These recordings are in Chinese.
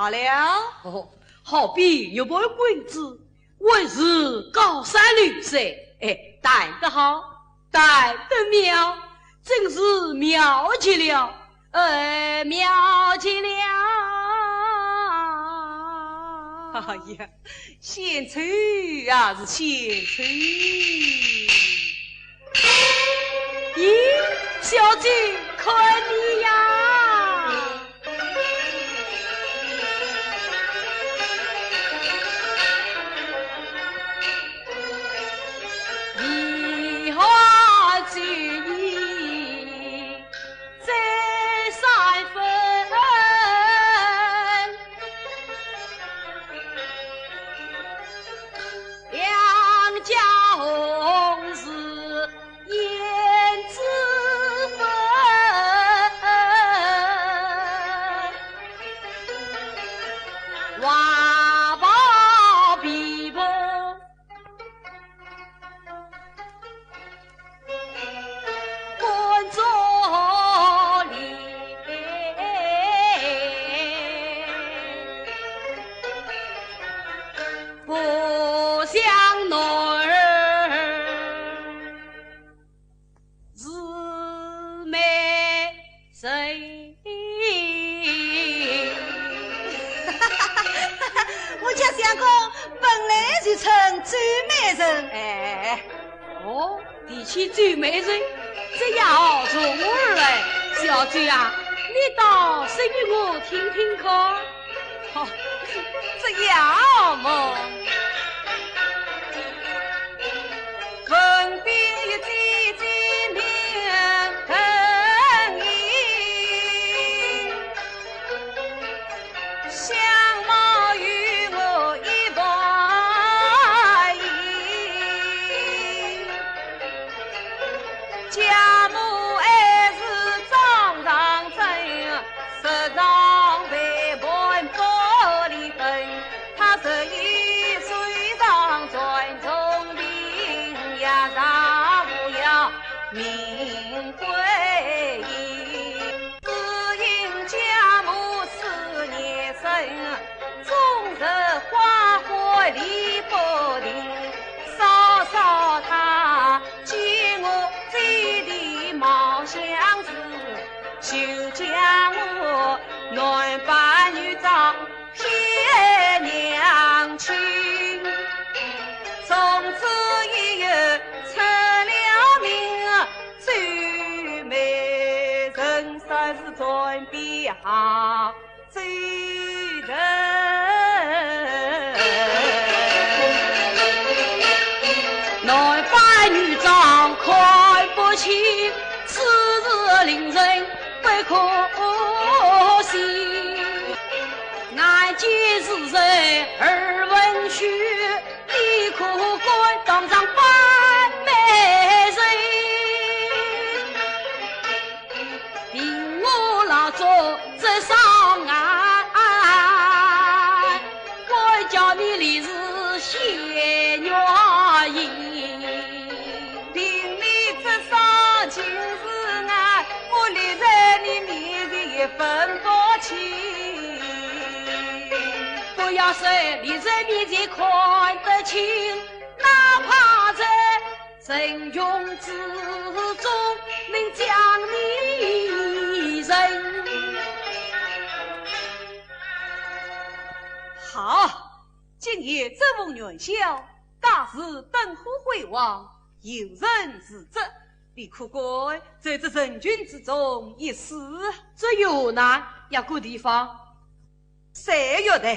罢了。哦，好比有位君子，为是高山绿色，带得好，带得妙，真是妙极了，妙极了。哎呀，献丑啊是献丑。咦，小姐看你呀！梨花举意再三分，两家红事胭脂粉，瓦宝琵琶观着脸，不像女儿是美人。我家相公本来就称最美人，哦，提起最美人，这要从我而来。小姐啊，你倒说给我听听看。这要么分别一几几年恨意，相貌与我一般异，家母还是张长真，实上为伴不离分。他11岁上传中兵呀，上不要名归隐，只因家母思念深，终日花花理不停。稍稍他见我嘴里冒香子，就将我男扮女装骗娘亲，从此以后出了名，最美人生是转变好最人。男扮女装看不清，此事令人不可惜。眼见是人耳闻去，立可观当上扮美人。令我老早这上岸，我叫你立是仙女音。凭你这上情是爱，我立在你面前也分不清。不要说你在面前看得清，哪怕在人群之中能将你认。好，今夜这逢元宵，大是灯火辉煌，有人自责，你可怪在这人群之中一死。这有难要个地方3月的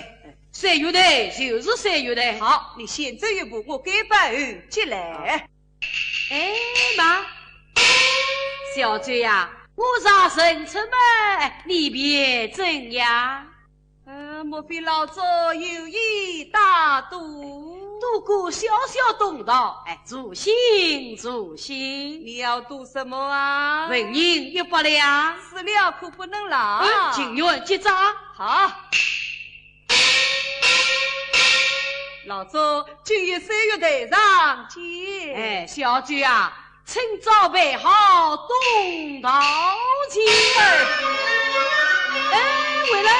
，3月的就是3月的。好，你先走一步，我改办进来。妈，小姐呀，我上神出门，你别怎样？莫非老早有意大赌？赌过小小东道，助兴助兴。你要赌什么啊？纹银100两，死了可不能拿。今月结账。好。老周今夜3月台上见。小姐啊，请早备好东道钱。回来。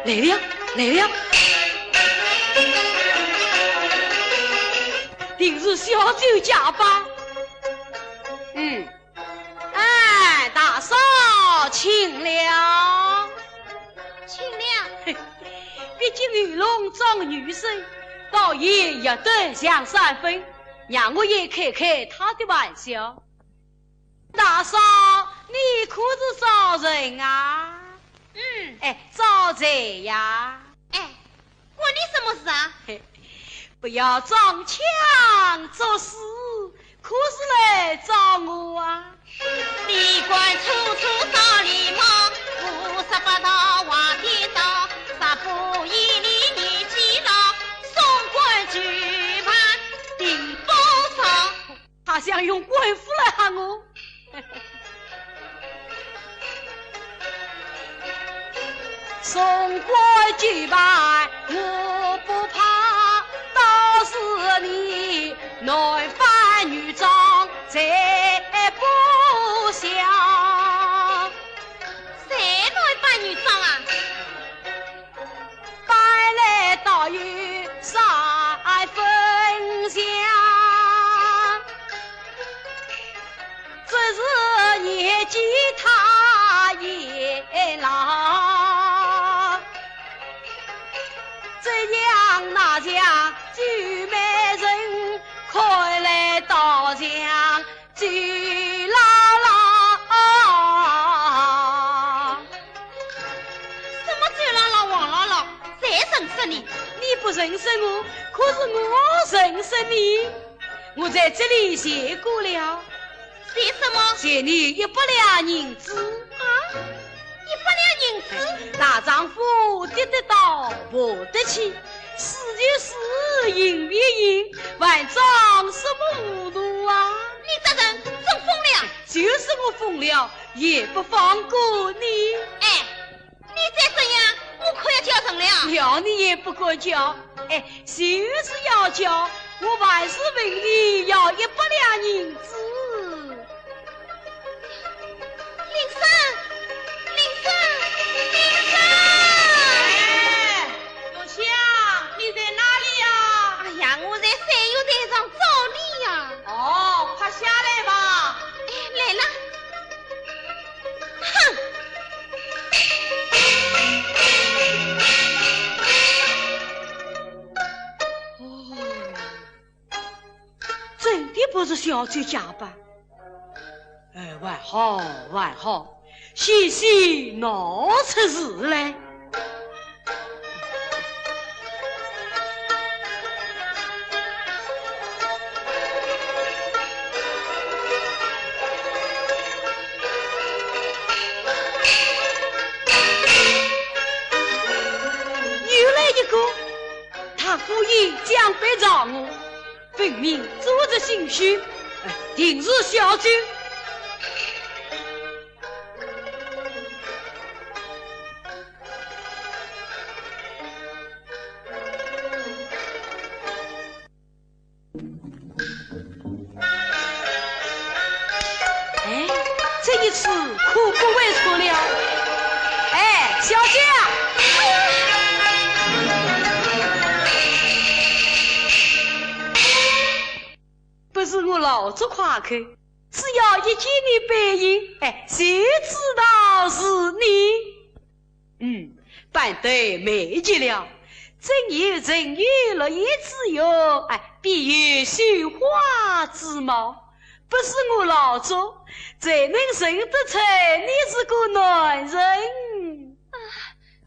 来了来了，定是小酒家吧？哎，大嫂请了，请了。毕竟女龙长女生，倒也一等像三分，让我也开开他的玩笑。大嫂，你可是找人啊？找贼呀？关你什么事啊？不要装腔作势，可是来找我啊！你管处处找礼貌，58道瓦地道，3步1里你记牢，送官举牌顶风骚。他想用贵妇来喊我。送官举牌我不怕，倒是你男扮女装才不像。谁男扮女装啊？搬来倒有3分像，只是年纪他也老，这样那样就没人开来倒像就老老。什么周姥姥、王姥姥？谁认识你？你不认识我，可是我认识你。我在这里写过了，写什么？写你100两银子啊！100两银子？大丈夫得得到，不得起。是就是赢别赢，万丈什么糊涂啊！你这人真疯了！就是我疯了，也不放过你。你再这样，我可要叫成了。叫你也不敢叫，就是要叫，我万事问你要100两银子。林生，永强，你在哪里呀？哎呀，我在三友台上找你呀。哦，快下来吧。来了。哼！真的不是小酒家吧？还好，细细闹出事来。又来一个，他故意将背找我，分明做着心虚，定是小酒。这一次可不会错了。小姐啊，不是我老子夸口，只要一见你背影，谁知道是你？办得美极了，真有人鱼落叶之有，必有绣花之貌。不是我老作，怎能认得出你是个男人？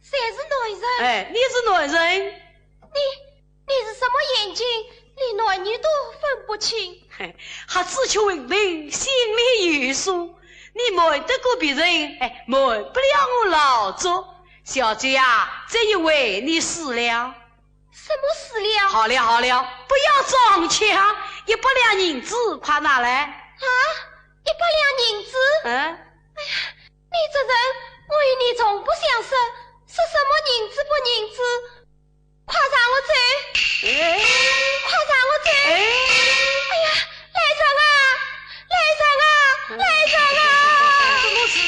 谁是男人？你是男人。你是什么眼睛？连男女都分不清。还只求问问心里有数。你瞒得过别人，瞒不了我老作。小姐啊，这一回你死了。什么死了？好了，不要装腔，100两银子快拿来。啊，100两银子？哎呀，你这人，我与你从不相识，是什么银子不银子？快让我走！快让我走！哎呀，来人啊！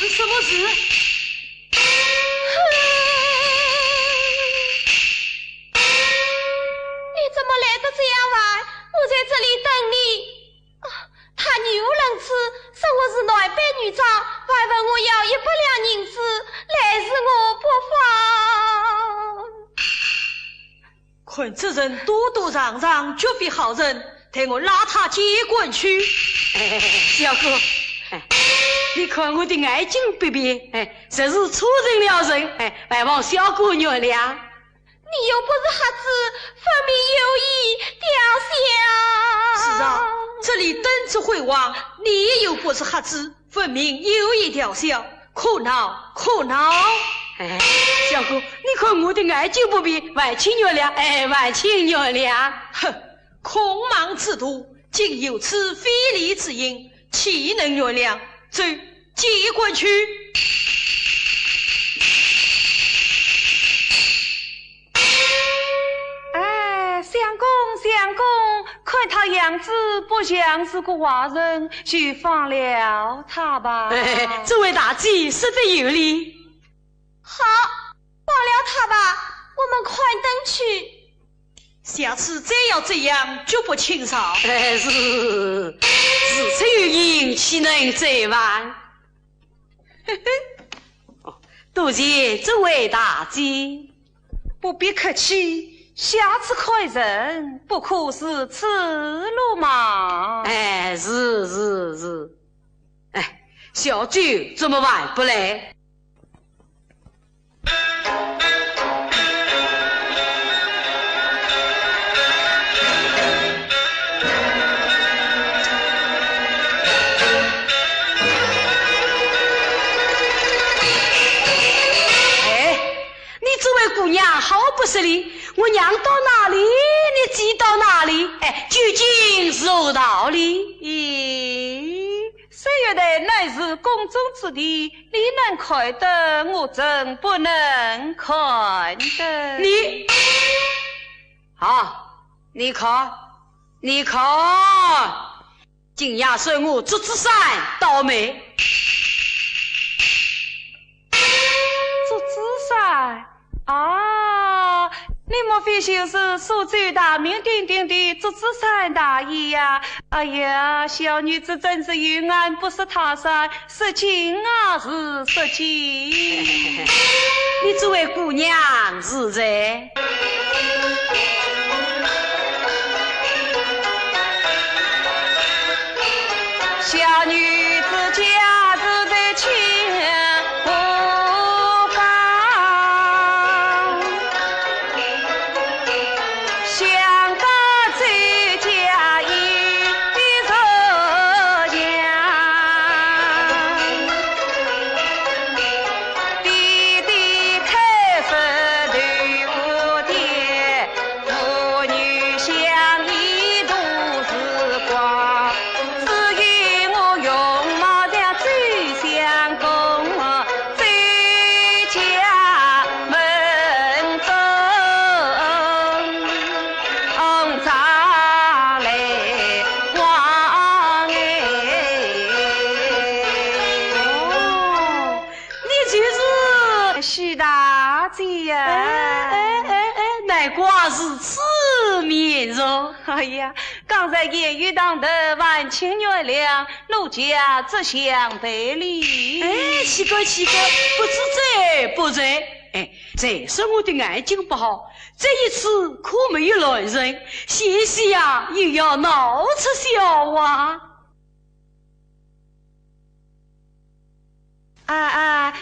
什么事？看这人躲躲让让，绝非好人，待我拉他接滚去。小哥，你看我的爱情别别，这是出人了人，还望小哥原谅。你又不是瞎子，分明有意吊销。是啊，这里等着回望，你又不是瞎子，分明有意吊销，可恼可恼。小哥，你看我的爱情不必，万请原谅，万请原谅。哼，空忙之徒，竟有此非礼之音，岂能原谅？走，接过去。相公，看他样子不像是个坏人，就放了他吧。这位大姐说得有理。好，放了他吧，我们快登去。下次再要这样，绝不轻饶。是出于阴，岂能这般？多谢这位大姐，不必客气。下次看人，不可是此路嘛。是。小酒怎么晚不来？姑娘好不失礼，我娘到哪里，你记到哪里，究竟是何道理？咦，岁月的乃是宫中之地，你能看得，我真不能看得。你看，今夜说我竹子山倒霉。竹子山啊，你莫非就是苏州大名鼎鼎的竹子山大爷呀？哎呀，小女子真是有眼不识泰山，失敬啊是失敬。你这位姑娘是在？小女子家住在清哎呀，刚才言语当得，万请原谅，奴家只想赔礼。奇怪，不罪。再说我的爱情不好，这一次可没有来人，谢谢呀，又要闹出笑话。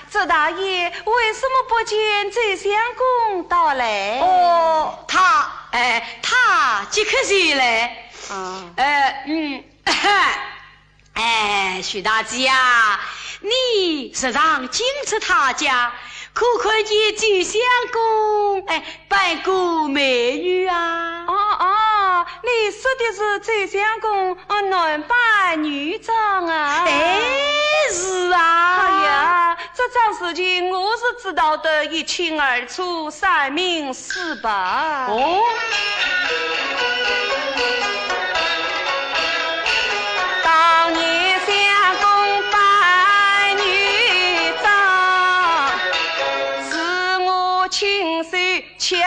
周大爷为什么不见周相公到来？他即刻前来。徐大姐啊，你时常进出他家，可看见周相公扮过美女啊？你说的是周相公男扮女装啊？是啊。哎呀，这桩事情我是知道的一清二楚，三明四白。当年相公扮女装，是我亲手敲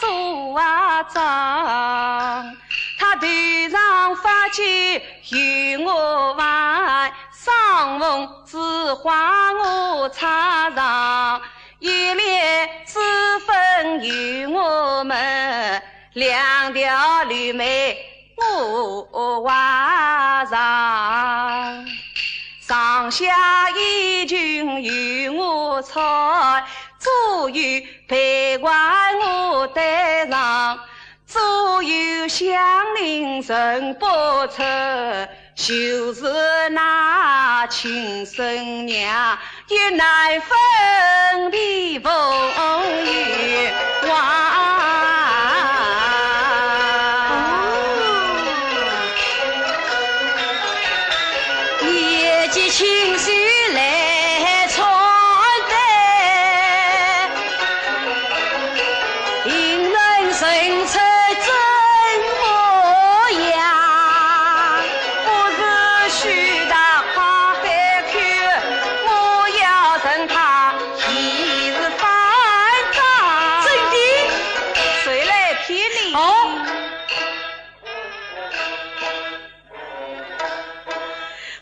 手掌，他头上发髻与我挽，上缝之花我插上，一脸脂粉与我们。两条绿眉我画上，上下一群与我猜，左右陪伴我带上，左右相邻人不出，就是那亲生娘，也难分的风雨望。情绪来传达，引人生出真模样。我是徐大花海口，我要等他一日翻张。真的？谁来骗你？哦。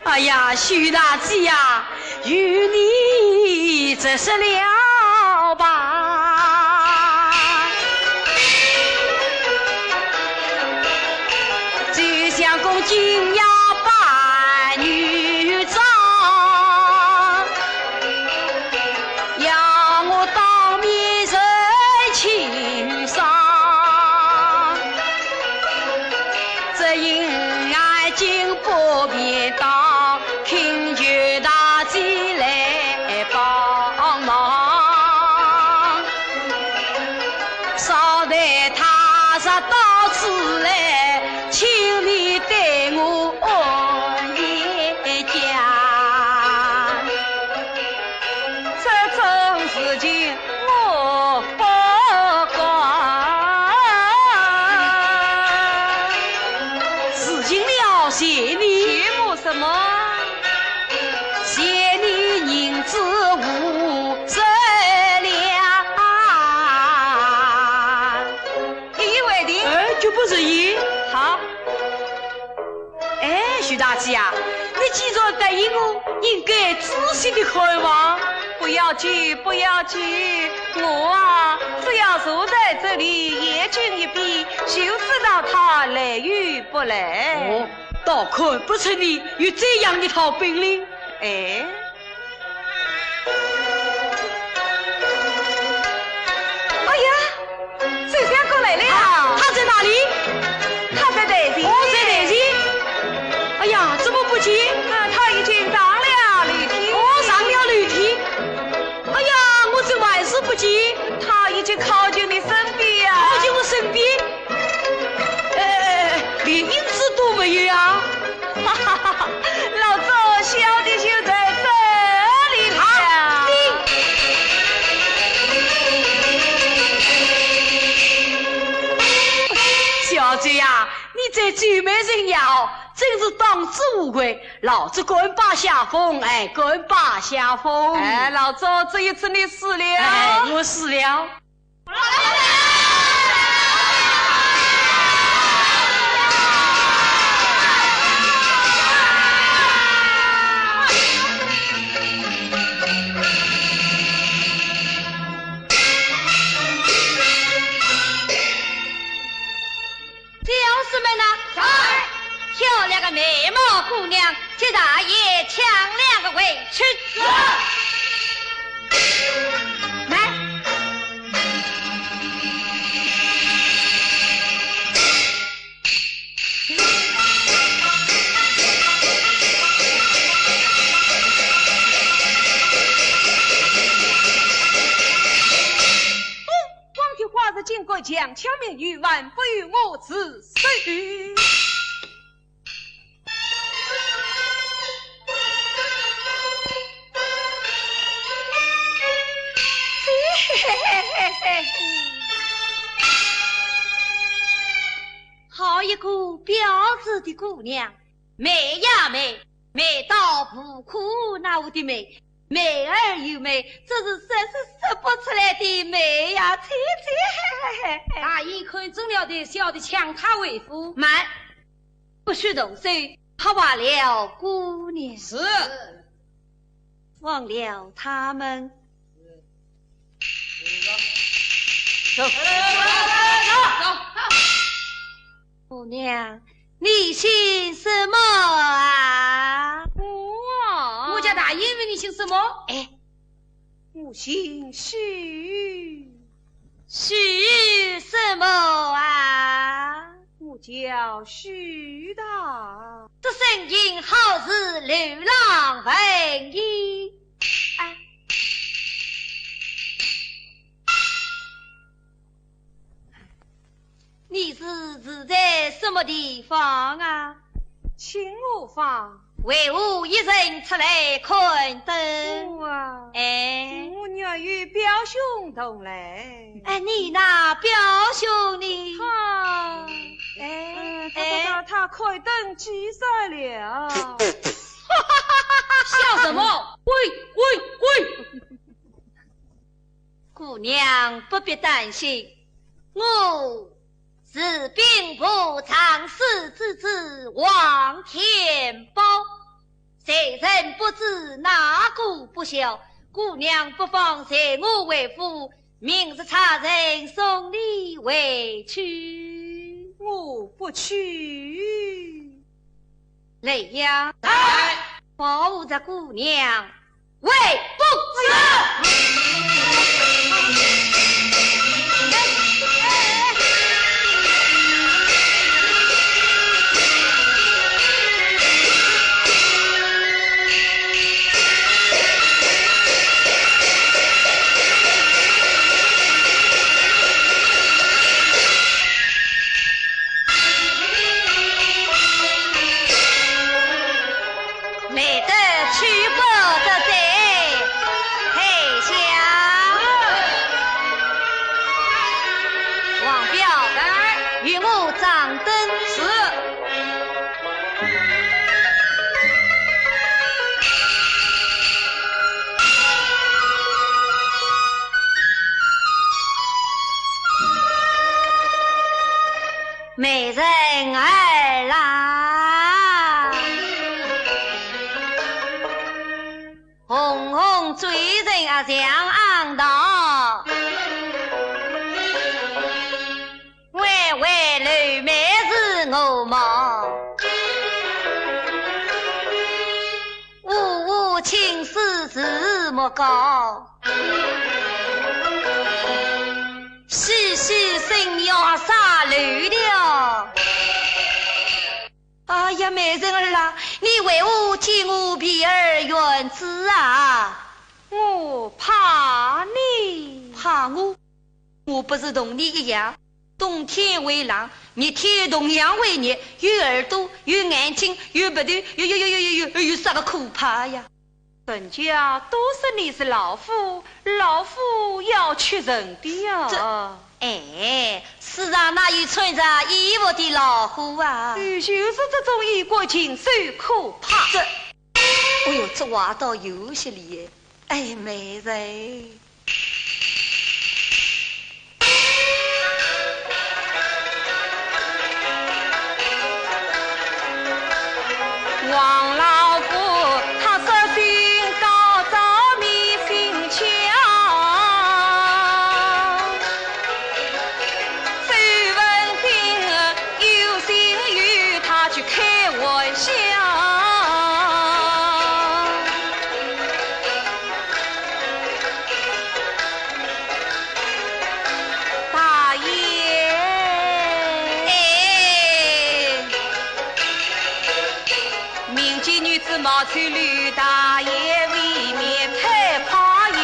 哎呀，徐大姐呀，与你这是了吧？就像公斤呀扮女装，要我当面人情伤，这因爱情不便当。请求大姐来帮忙，捎带他上到此来，请你对我一讲。这种事情我不管。事情了，谢你。羡慕什么？谢你人之无质量，一言为定。就不是一。好。徐大姐啊，你既然答应我，应该仔细的看望。不要急，不要急，我啊，只要坐在这里眼睛一闭，就知道他来与不来。倒看不出你有这样一套本领。哎，哎呀，水仙过来了。他在哪里？他在台前。在台前。哎呀，怎么不见？他已经上了楼梯。上了楼梯。哎呀，我这万事不见。他已经靠近你身边呀。靠近我身边。连影子都没有啊！哈哈哈哈！老周小的就在这里了。小姐呀，你这举美人呀，真是当之无愧。老子敢把下风，敢把下风。老周这一次你死了。我死了。漂亮个美貌姑娘，替大爷抢两个回去。来，光天化日经过强抢命于万不与我此事。好一个标致的姑娘，美呀美，美到不可那我的美，美而又美，这是真是说不出来的美呀！切切，大爷看中了的，小的抢他为夫。慢，不许动手，他忘了姑娘，是忘了他们。走，姑娘，你姓什么啊？我家大爷问你姓什么？哎，我姓许，许什么啊？我叫许大。这声音好似流浪文音。啊，你是住在什么地方啊？请我房。为何一人出来看灯？我啊，哎，我女儿与表兄同来。哎，你那表兄呢？他开灯急塞了。笑什么？喂！姑娘不必担心，我是兵部常侍之子王天宝，谁人不知哪个不孝？姑娘不妨随我为夫，明日差人送你回去。我不去。雷阳，保护着姑娘，为不美人儿啦，红红嘴唇啊像昂道，弯弯柳眉是我毛，呜呜青丝是莫高，细细声要洒流了。哎呀，美人儿啊，你为何替我皮儿原子啊？我怕你。怕我？我不是同你一样，冬天为狼，热天同样为热，有耳朵，有眼睛，有鼻头，有啥个可怕呀？人家都说你是老夫，老夫要屈人的呀。哎，世上哪有穿着衣服的老虎啊？就是这种异国情so可怕。哎呦，这话倒有些理。哎，美人。王老夫他色心高，着迷心强，周文定有心与他去开玩笑，大爷民间女子冒充吕大爷，未免太夸耀。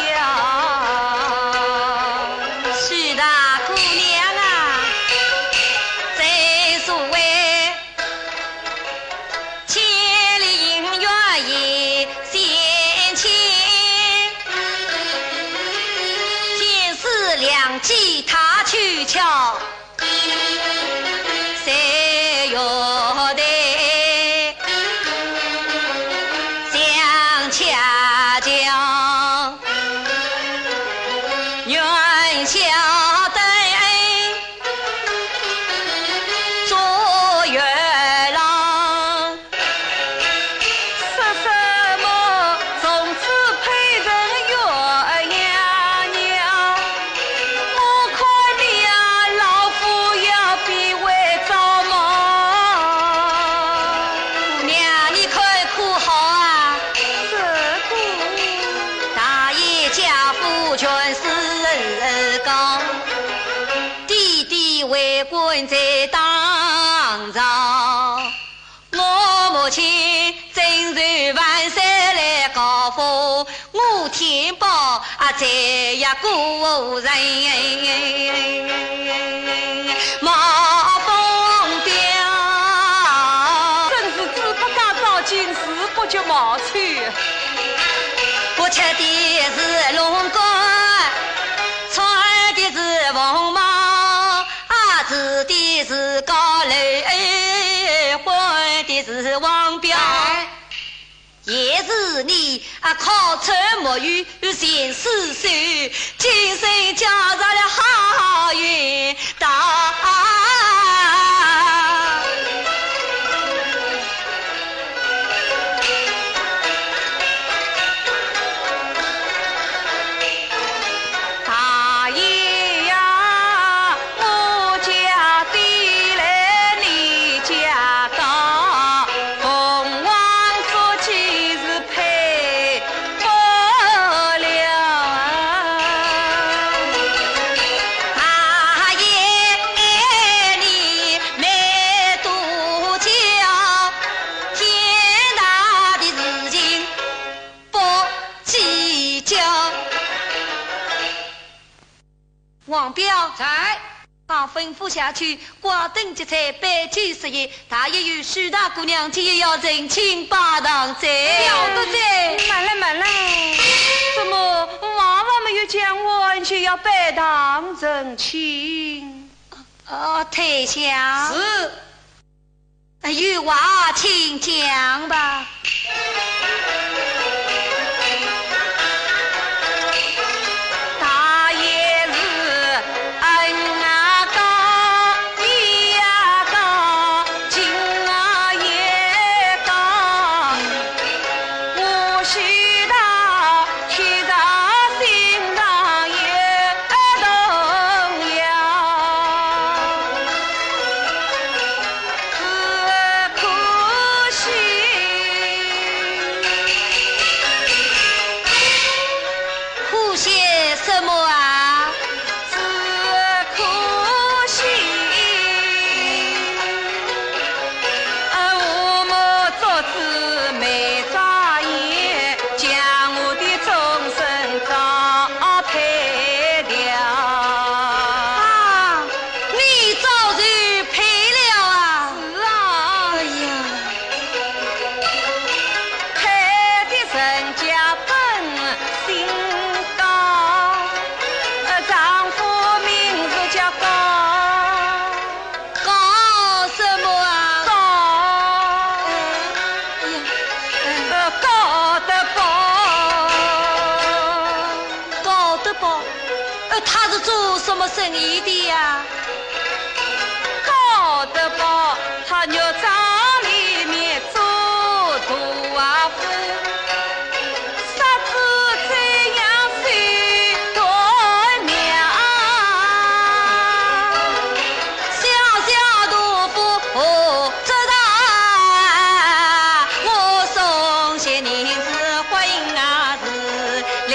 许大姑娘啊，正所谓千里姻缘一线牵，天时良机他去瞧，谁要得相瞧。为官在当朝，我母亲正如万山来高峰，我天宝再也故人冒风标，真是只不敢照进士，不觉冒去。我吃的是龙骨，穿的是凤毛，住的是高楼，混的是王彪。也是你靠车沐浴行诗书，今生交上了好运到。大爷呀，我家比来你家高，凤凰做起是配不了。大爷你没多教，天大的事情不计较。王彪在，把吩咐下去，挂灯结彩，摆酒设宴。大爷与许大姑娘今夜要人请八堂在，了得在，慢了慢了，怎么娃娃没有讲完就要摆堂成亲？太香是，与娃请讲吧。大爷是恩啊高，义呀高，情啊也高。我许他去上心上也动摇，只可惜。哭些什么啊？只可惜，我们做子没眨眼，将我的终身糟配了。啊，你早就配了啊！是啊，哎呀，配的人家本姓高，丈夫名字叫高。搞什么啊？高，高的高，搞得不？他是做什么生意的呀？高的高，他肉场里面做大夫，啥子这样水多娘，小小杜甫知道，我送些银子婚啊是了。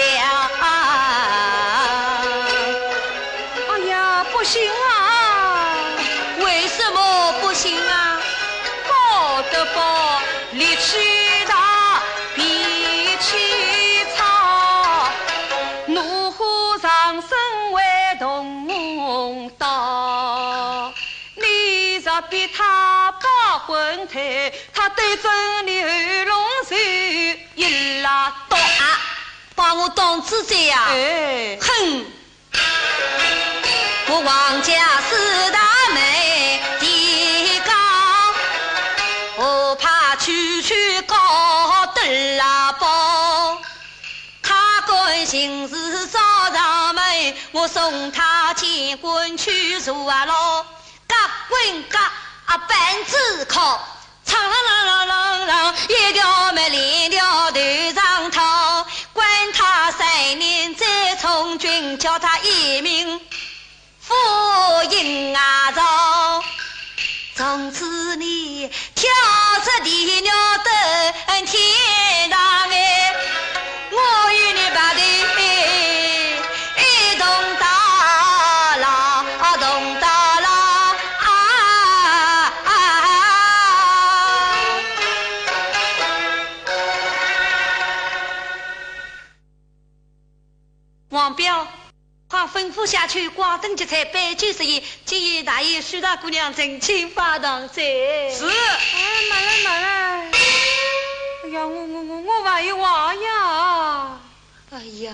哎呀，不行啊！为什么不行啊？高的高，力气大，脾气差，怒火上身为动刀。你若比他把婚退，他对准你二龙手一拉刀。把我当子贼呀！哎，哼！我王家四大妹的高，我怕区区高得拉包。他关心是早上门，我送他进官去坐牢。嘎滚嘎板子靠，唱啷，一条妹连条头上套。管他3年再从军，叫他一命复阴啊朝。从此你跳出地鸟登天堂哎，我与你把的一同到老，同到老咐下去，挂灯结彩，摆酒设宴。今夜大爷许大姑娘真请发堂噻。是。慢来慢来。哎呀，我还有话呀。哎呀，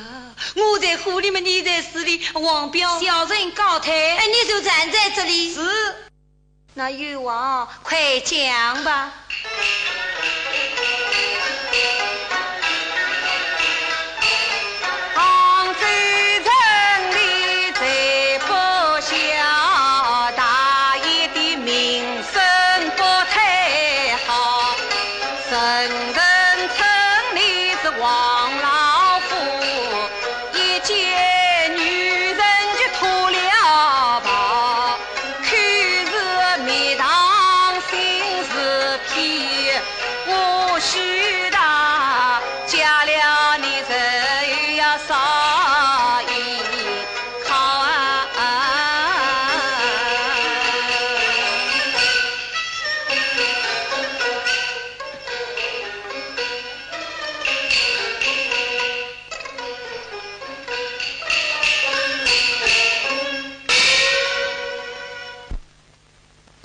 我在府里面，你在市里，王彪小人高抬，你就站在这里。是。那有话快讲吧。杭州城里最不孝，大爷的名声不太好。深圳城里是王老夫，一见女人就脱了袍，看着面堂心是皮，我许大嫁了你这要少依靠啊！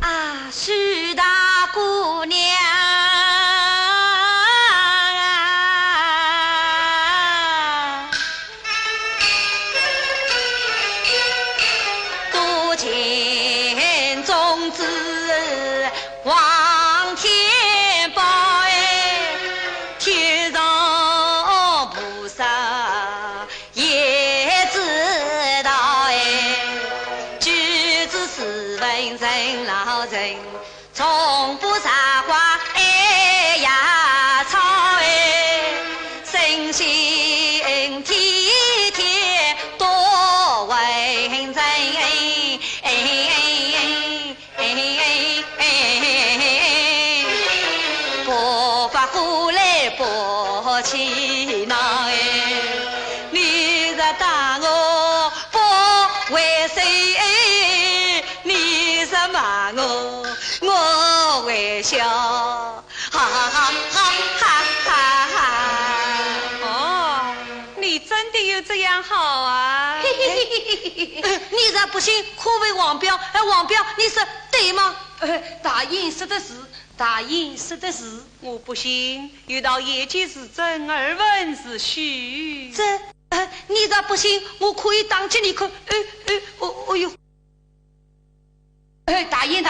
啊，许大姑娘。望天报哎，天上菩萨也知道哎，举子斯文人老人，从不撒花哎呀草哎，身心体贴多文人不气恼哎，你若打我不为谁哎，你若骂我会笑，哈哈哈哈哈哈！哦，你真的有这样好啊？嘿嘿嘿嘿嘿！你若不信，可问王彪，王彪，你说对吗？大英说的是。大英说的是，我不信，有道一见是真，耳闻是虚。这，你若不信，我可以当着你看。哦哟，大英，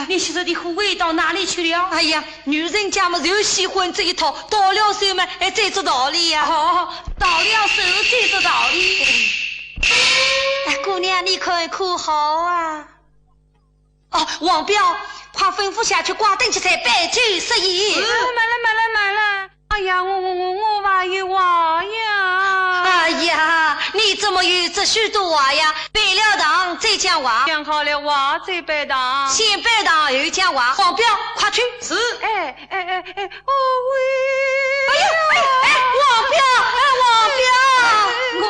你现在的护卫到哪里去了？哎呀，女人家嘛就喜欢这一套，到了手嘛，再做道理呀。好，到了手再做道理。姑娘，你看可好啊？哦，王彪。快吩咐下去，挂灯结彩，摆酒设宴。慢了！哎呀，我还有话呀！哎呀，你怎么有这许多话呀？摆了堂再讲话。讲好了话再摆堂。先摆堂又讲话。黄彪，快去。是。哎，哦喂！哎，王彪，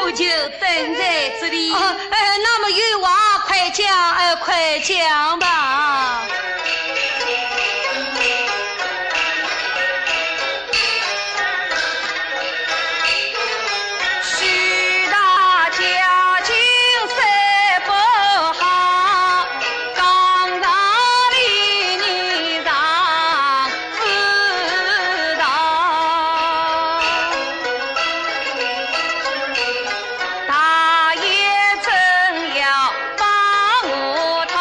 我就等在这里。那么有话快讲吧。大爷真要把我讨。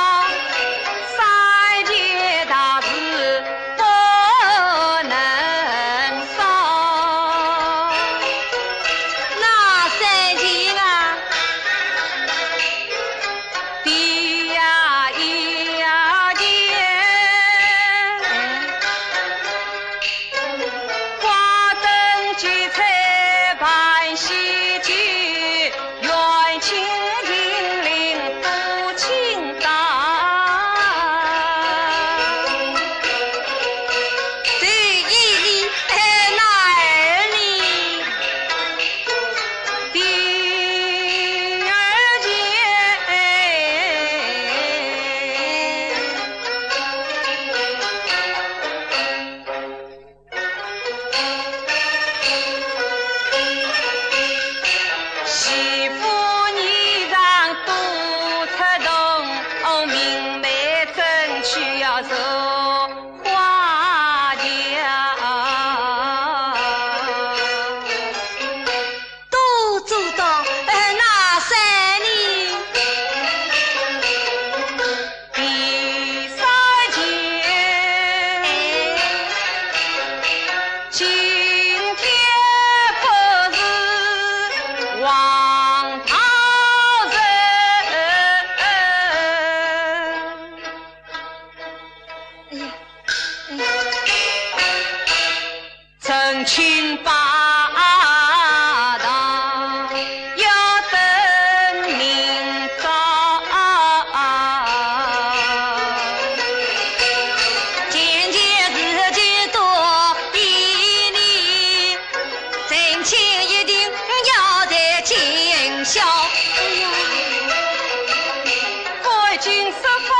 明说法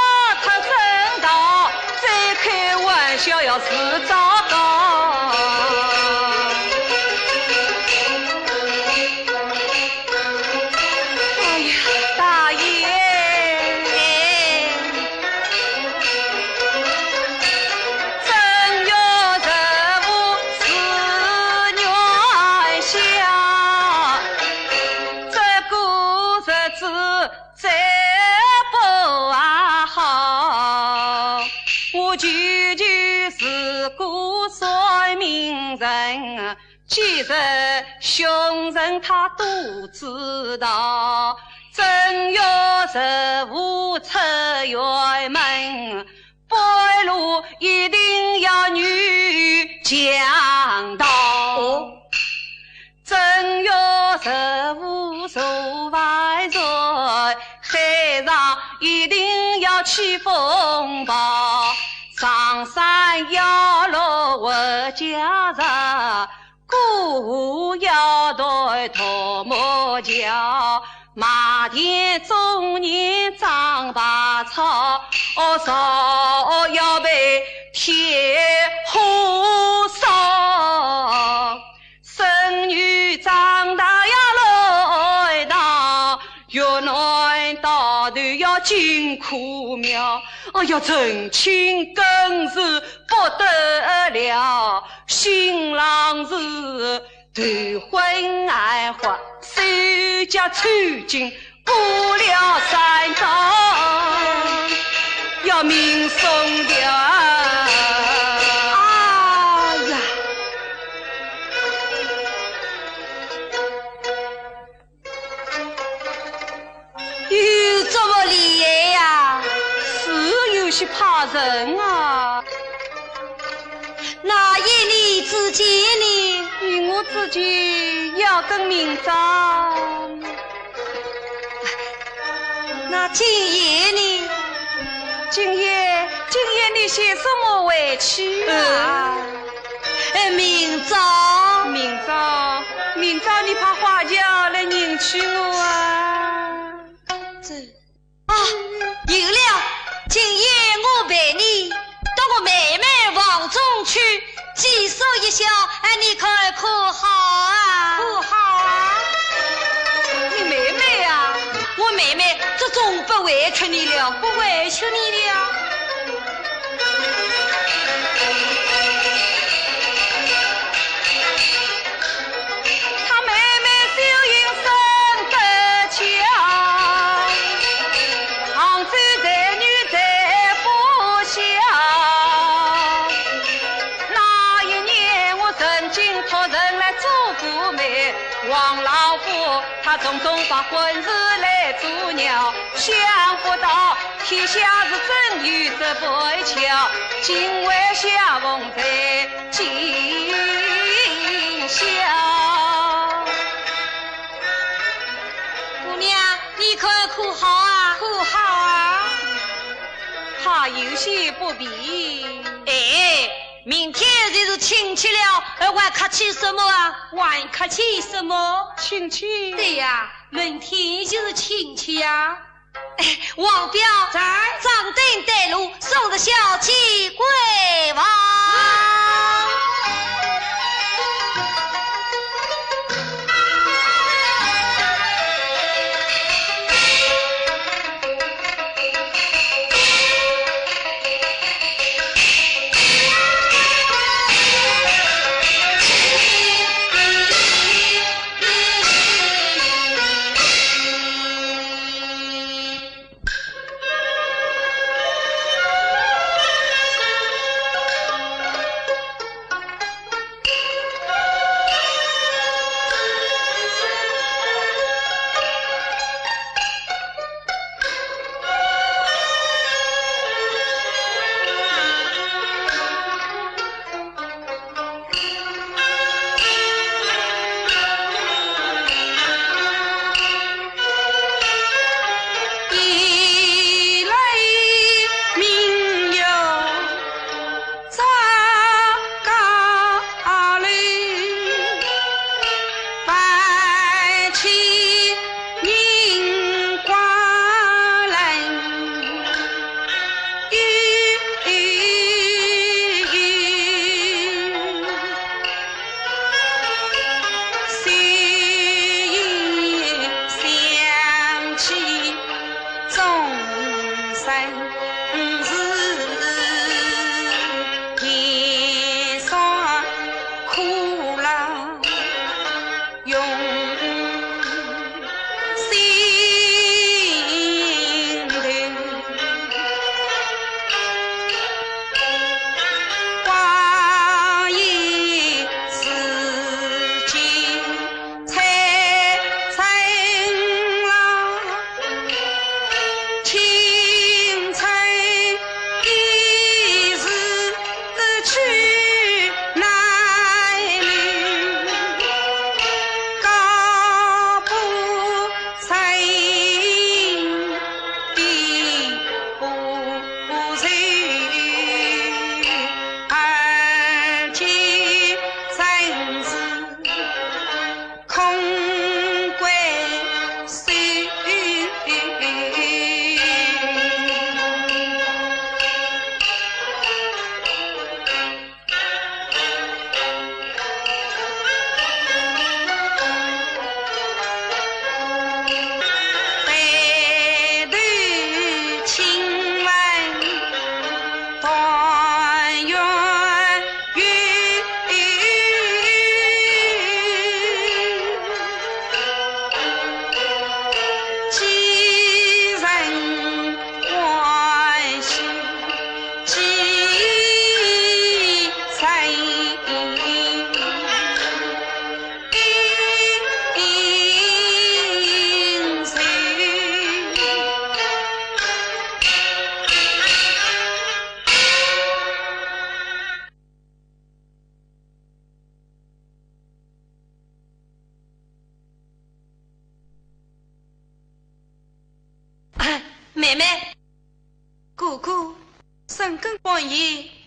特正道，再开玩笑要是糟糕。哎呀，大爷，正月154月下，这个日子再不好，我就是个算命人，其实凶人他都知道。正月15出远门，半路一定要女讲道。正月15坐外船，海上一定要起风暴。上山要落回家人，过要对土木桥。马田中年长把草，烧要被铁火烧。生女长大要来当，越南到头要进苦庙。哎呀，成亲更是不得了，新郎是头昏眼花，手脚抽筋，过了山岗，要命送掉。哎呀，有这么厉害呀？是有些怕人啊。那一年之间呢？与我自己要跟明早。那今夜呢？今夜你写什么回去啊？明早明早你怕花轿来迎娶我啊？有了，今夜我陪你到我妹妹房中去寄宿一宵，你看可好啊？可好啊？你妹妹啊？我妹妹这总不委屈你了，不委屈你了。他妹妹秀英生得强，杭州才女才不小。那一年我曾经托人来做姑妹，王老夫他种种把婚事来做鸟，想不到天下是真有这不巧，今晚相逢在今宵。姑娘，你看可好啊？可好啊？怕有些不便。明天就是亲戚了，还客气什么啊？还客气什么？亲戚？对呀，明天就是亲戚呀。王彪在张灯带路，送着小鸡归王。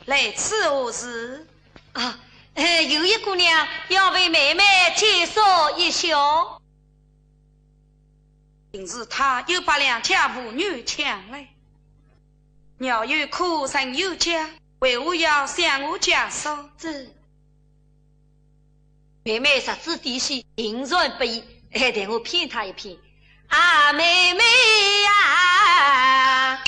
来此何事？啊，有一姑娘要为妹妹介绍一笑。平日他又把两家妇女抢来，鸟有苦生有家，为何要向我介绍？这妹妹实质底细，隐忍不已，待我骗她一骗。啊，妹妹呀！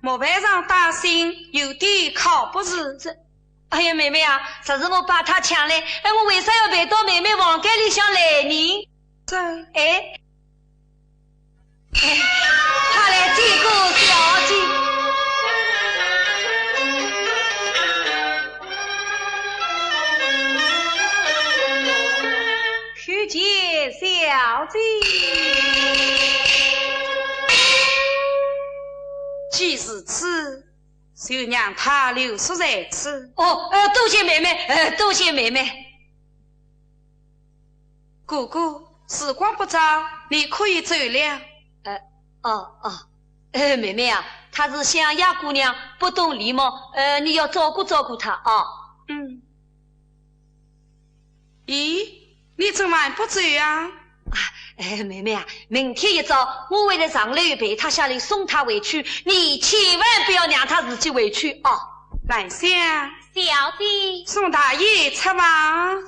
莫非上担心有点靠不住？哎呀，妹妹啊，这是我把他抢来，我为啥要陪到妹妹房间里向来呢？他来见过小姐。去见小姐。既是此，就让他留宿在此。多谢妹妹，多谢妹妹。姑姑，时光不早，你可以走了。妹妹啊，她是乡下姑娘，不懂礼貌，你要照顾照顾她啊。咦，你怎么不走啊？妹妹啊，明天一早我会在上楼陪她下来送她回去，你千万不要让她自己回去啊。兰香，小姐，宋大爷出房。是。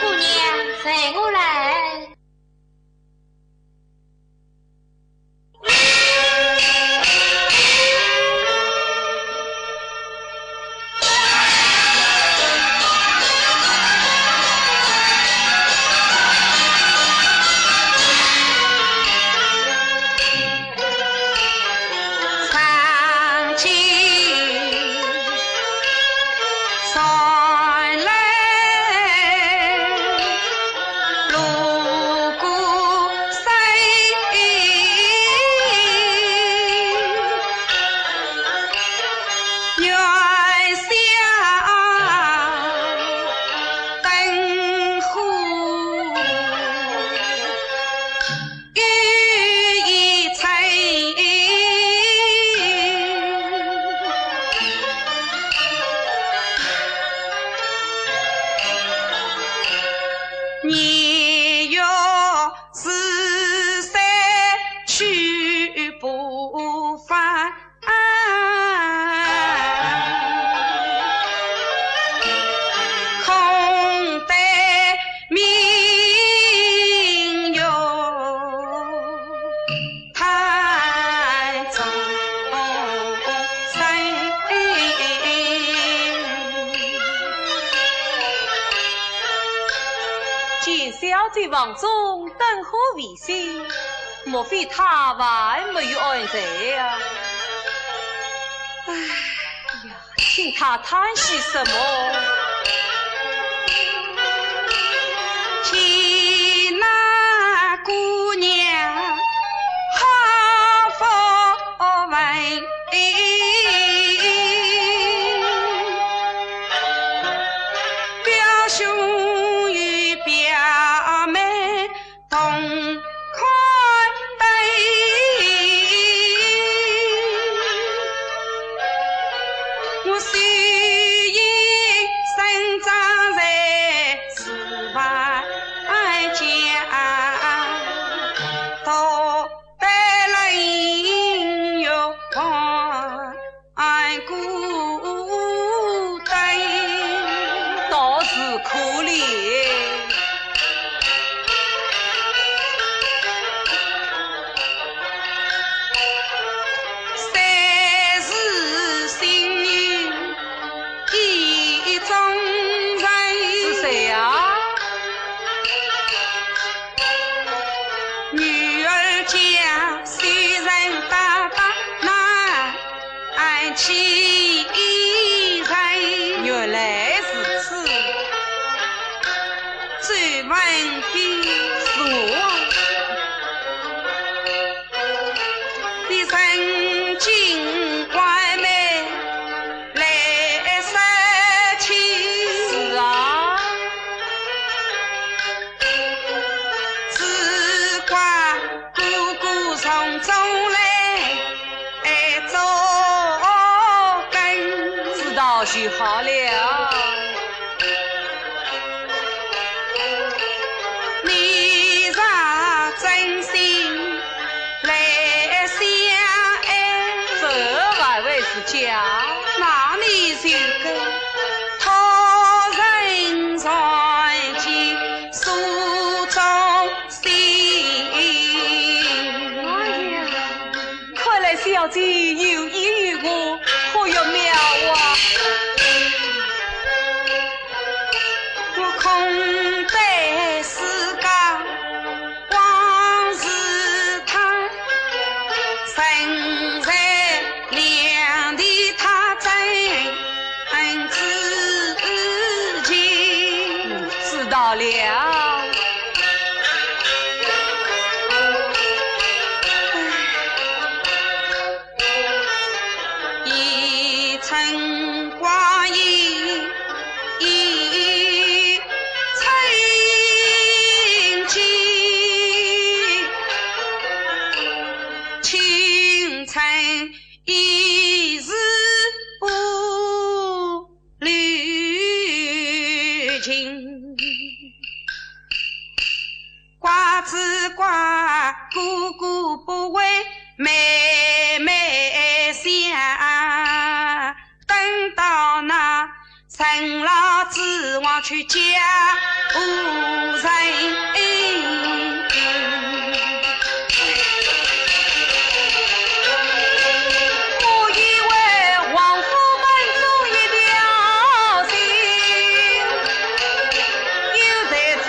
姑娘，随我来。三小姐房中灯火微熄，莫非他还没有安在呀？哎呀，听他叹息什么？见那姑娘好佛为表兄与表妹同宽悲，我虽生长在四外家，都带了应有孤单，倒是可怜。三是心女意中人，是谁呀？女儿家虽然大大难欺人，原来是此，最问的是我。你曾经外妹来杀亲，是啊，只怪姑姑从中来做根，知道就好了。你若真心来相爱，这还为是假？那你就跟他人在见诉衷心。哎呀，看来小姐有意于我，可有妙啊！我空待世间往事叹，身在两地他真知情。知道了。一城挂衣，一曾经，青春一日不留情，怪只怪姑姑不为妹妹想，等到那陈老指望去嫁无人。我以为王夫们总一条心，又在此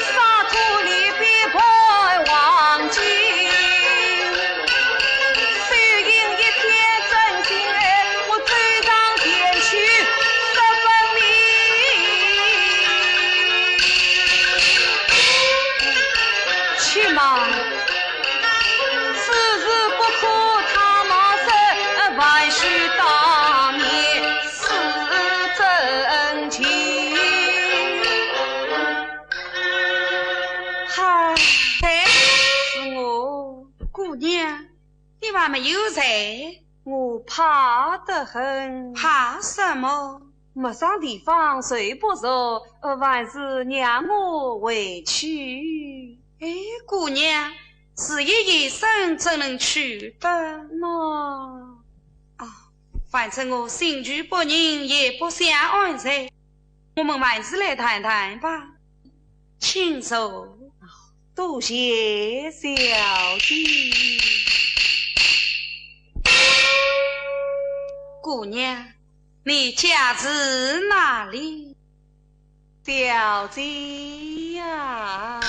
沙土里边徘忘记。虽因一天真心爱，我追上前去十分明。去嘛，世事不可他马身，万须当面是真情。嗨，是我姑娘，你还没有在，我怕得很，怕什么？没上地方睡不着，还是让我回去。哎，姑娘，是一生怎能去的？那反正我心绪不宁，也不想安在，我们还是来谈谈吧。请坐。多谢小姐。姑娘，你家住哪里？小姐呀，呀。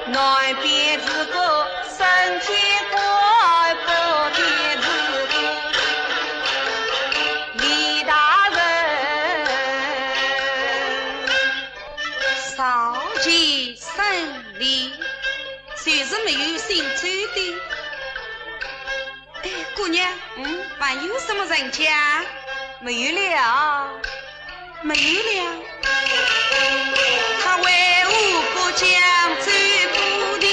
南边是个升天官，北边是个李大人，少见胜利，谁是没有姓周的？哎，姑娘，还有什么人家？没有了，没有了。他为何不将走不离？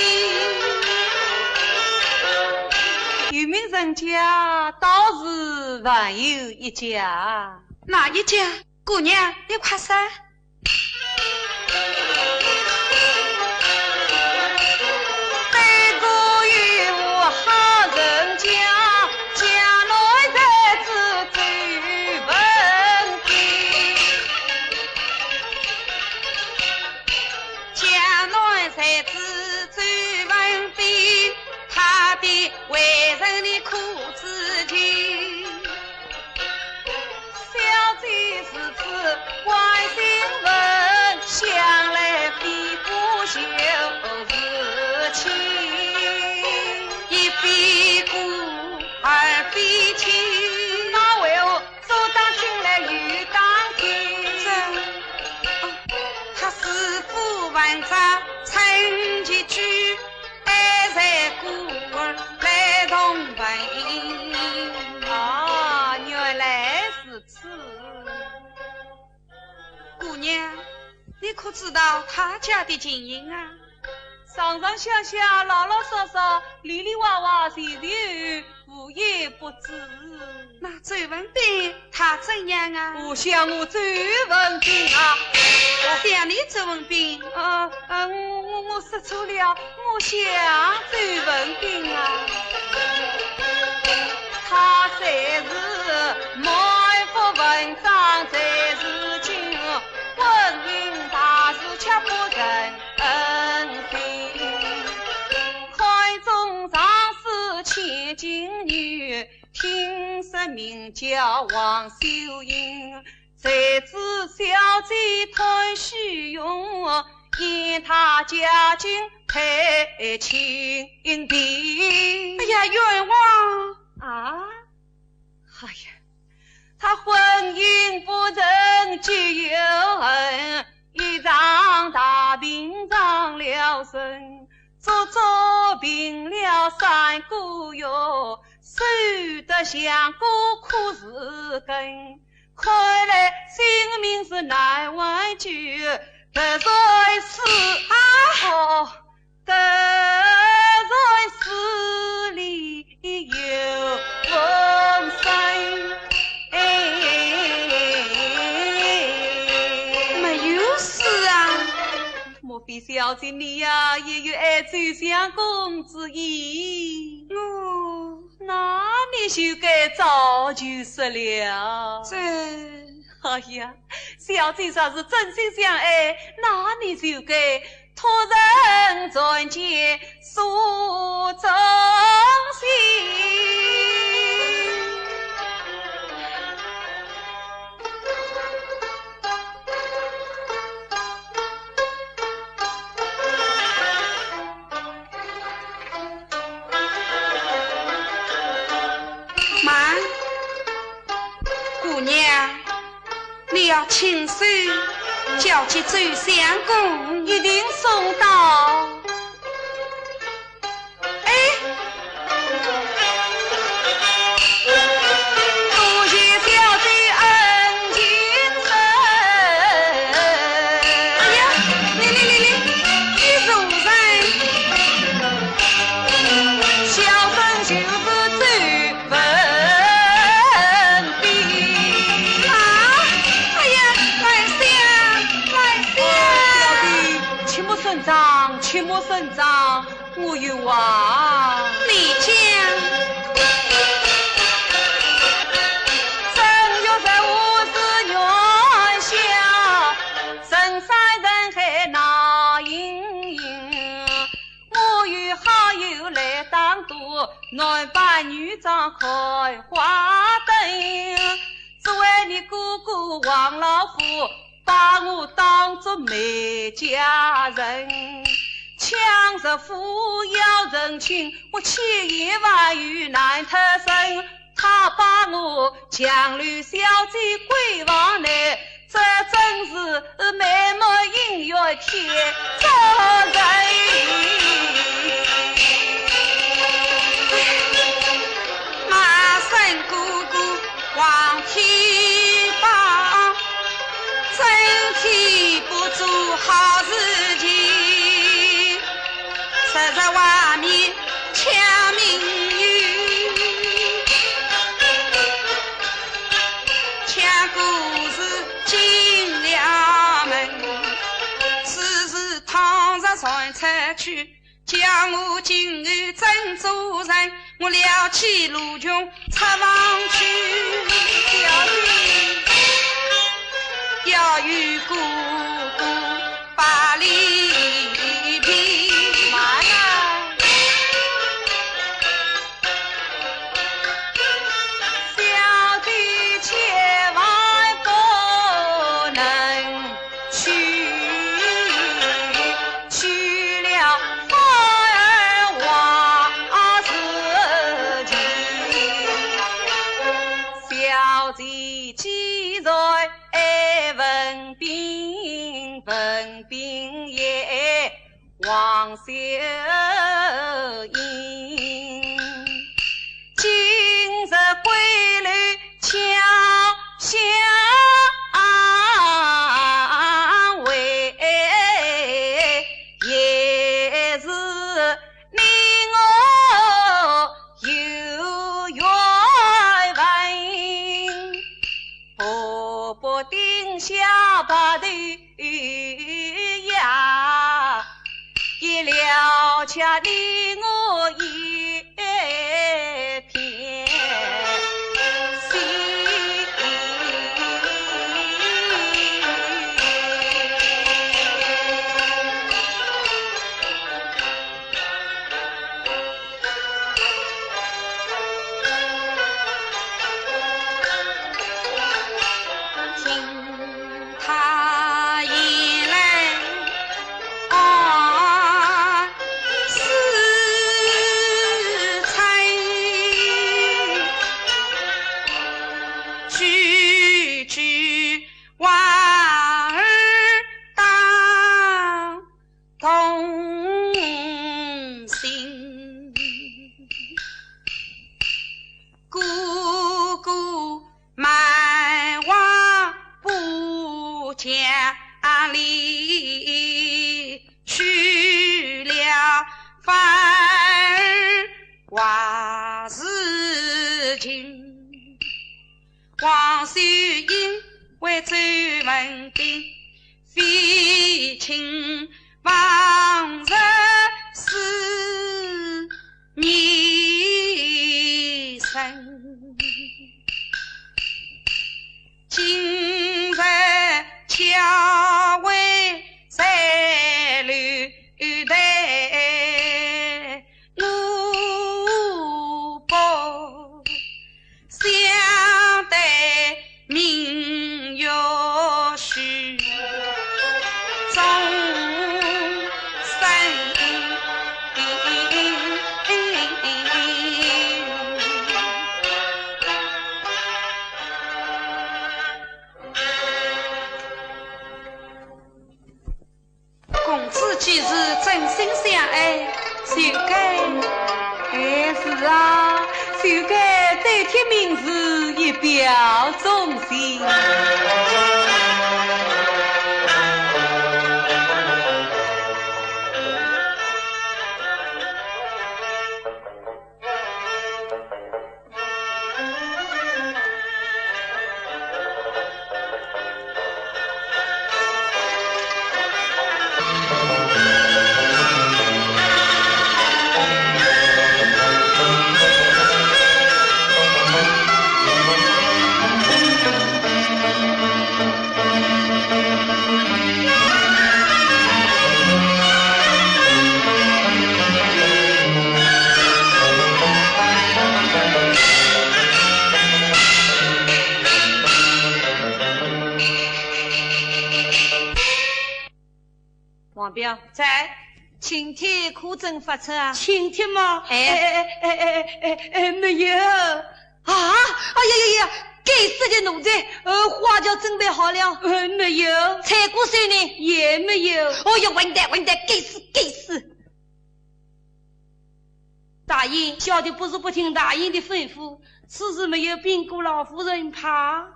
有名人家倒是还有一家。哪一家？姑娘，你快说。为人的苦自己，小姐是此关心问，向来比不休是情，一比古二比亲，那为何手当进来雨当天？他师傅万丈成几句，爱在孤儿来同奔。啊，原来是此。姑娘，你可知道他家的经营啊？上上下下老老实实里里娃娃全全无一不知。那周文斌他怎样啊？我想我周文斌啊，想你周文斌？我说错了，我想周文斌啊，他才是每幅文章才是经，文明大事却不人心。开中上士千金女，听说名叫王秀英，才知小姐太虚荣，因他家境太清贫。哎呀，冤枉啊！哎呀，他婚姻不成就有恨，一场大病长了身，足足病了3个月，瘦得像个苦树根。看来性命是难挽救，得在世得在世里有风声。没有事啊？莫非小姐你呀也有爱周相公之意？那你就该早就说了。哎呀，小姐若是真心相爱，那你就该托人传见诉衷心。妈，姑娘，你要亲手叫去周相公，一定送到。多谢小姐恩情深。哎呀，你坐上。小生就是周文斌啊！哎呀，来小弟，切莫声张，切莫声张，我有话。你讲。正月15是元宵，人山人海闹盈盈，我与好友来当渡，男扮女装开花灯，只为你哥哥王老夫把我当作美佳人，强着扶摇人群，我千言万语难脱身。他把我强留小姐归房内，这真是美梦姻缘天造人。马生姑姑望天放，真天不做好事情，实在外面抢名誉。抢故事进了门，此事倘若传出去，叫我今后真做人，我撩起路穷出房去。小弟要与姑姑把礼品慢啊，小弟千万不能去了反而忘事情。小弟既然爱文斌，文斌也王秀英，今日归来巧相会，也是别了，家里我一片心。家里去了，反而话事情。王秀英为周文斌，非亲王日是迷生，今日巧为在绿台，我不想得明月许终生。公子既是真心相爱，就该是啊，就该对天明日一表忠心。王彪在，请帖可曾发出啊？请帖吗？没有啊！该死的奴才！花轿准备好了？没有。彩鼓手呢？也没有。哦哟，混蛋！该死！大英小的不是不听大英的吩咐，此事没有禀过老夫人，怕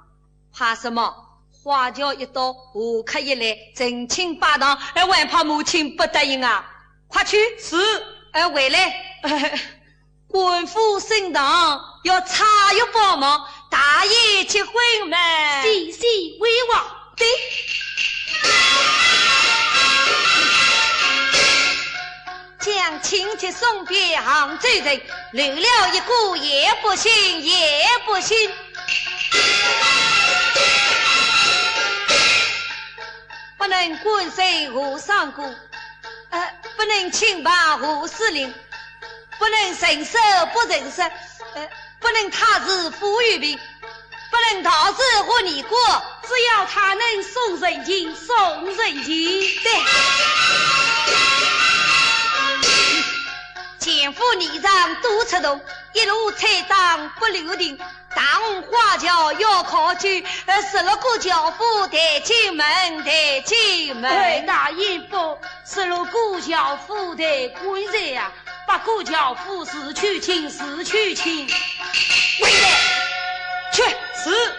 什么？花轿一到，我客一来，正清八堂，还怕母亲不答应啊！快去！是。回来，官府升堂要插油帮忙，大爷结婚嘛，细细为王。对。将请帖送别杭州人，留了一个也不行。不能官升何上姑，不能轻拔何司令，不能神手不人手，不能他是富裕民，不能逃之或你过，只要他能送人情。对。前夫礼让多出动，一路踩赃不留停。大红花轿要考究，16个轿夫抬进门。大英不16个轿夫抬官人啊，8个轿夫是去亲。回来，去死！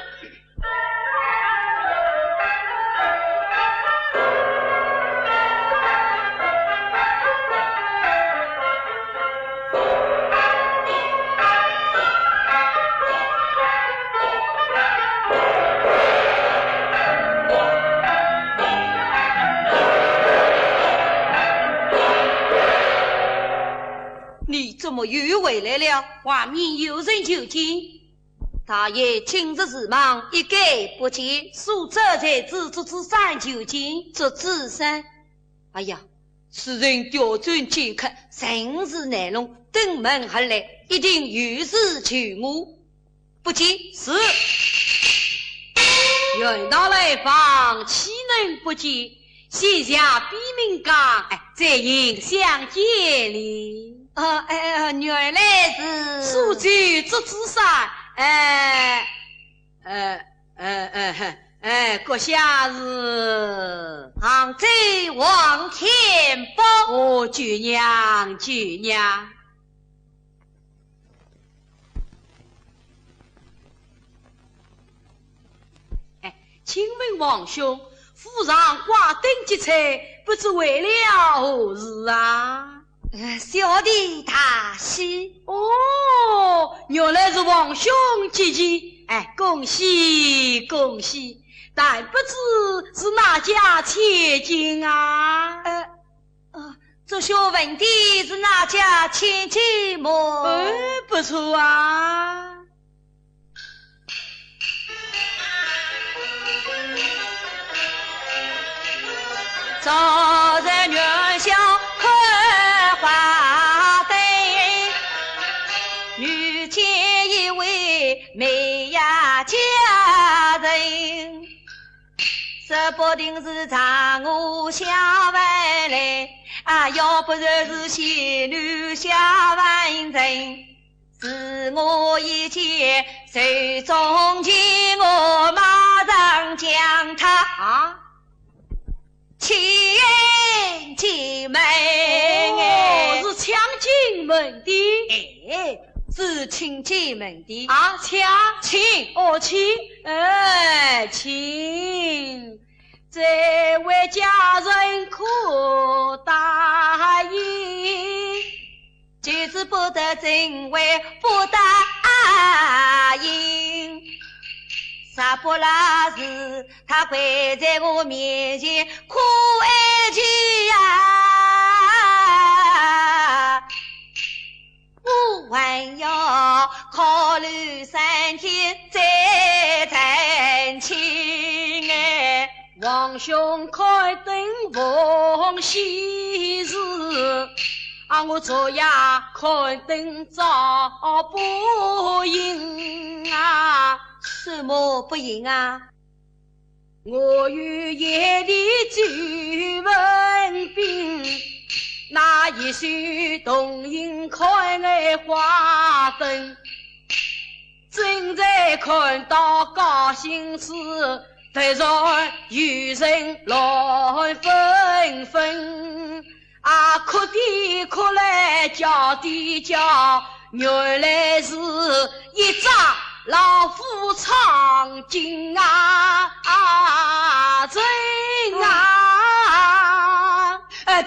你怎么又回来了？外面有人求见。大爷今日事忙，一概不见，所这才知这次山求见。这智山，哎呀，此人调转见客，人事难弄，登门而来，一定有事求我。不见是。人到来访，岂能不见？先下笔名讲，再应相见哩。原来是苏州这次山。阁下是杭州王天宝。哦，舅娘，舅娘。请问王兄，府上挂灯结彩，不知为了何事啊？小弟大喜。哦，原来是王兄姐姐，恭喜恭喜！但不知是哪家千金啊？这小问的是哪家千金么？不错啊。早在元宵开花灯，女前一位美呀佳人，说不定是长我下万来要不然是仙女下万人，是我一见手中剑，我马上将他请进门。是抢进门的。是请进门的请这位家人可答应？就是不得真为不答应。啥不拉是他跪在我面前哭一句我还要考虑3天再成亲。王兄开灯奉喜事，我昨夜开灯照不应啊。什么不应啊？我于夜里去问病，那一宿洞影开爱花灯，正在看到高兴事，突然有人来纷纷，哭的哭来叫的叫，原来是一张老夫唱经真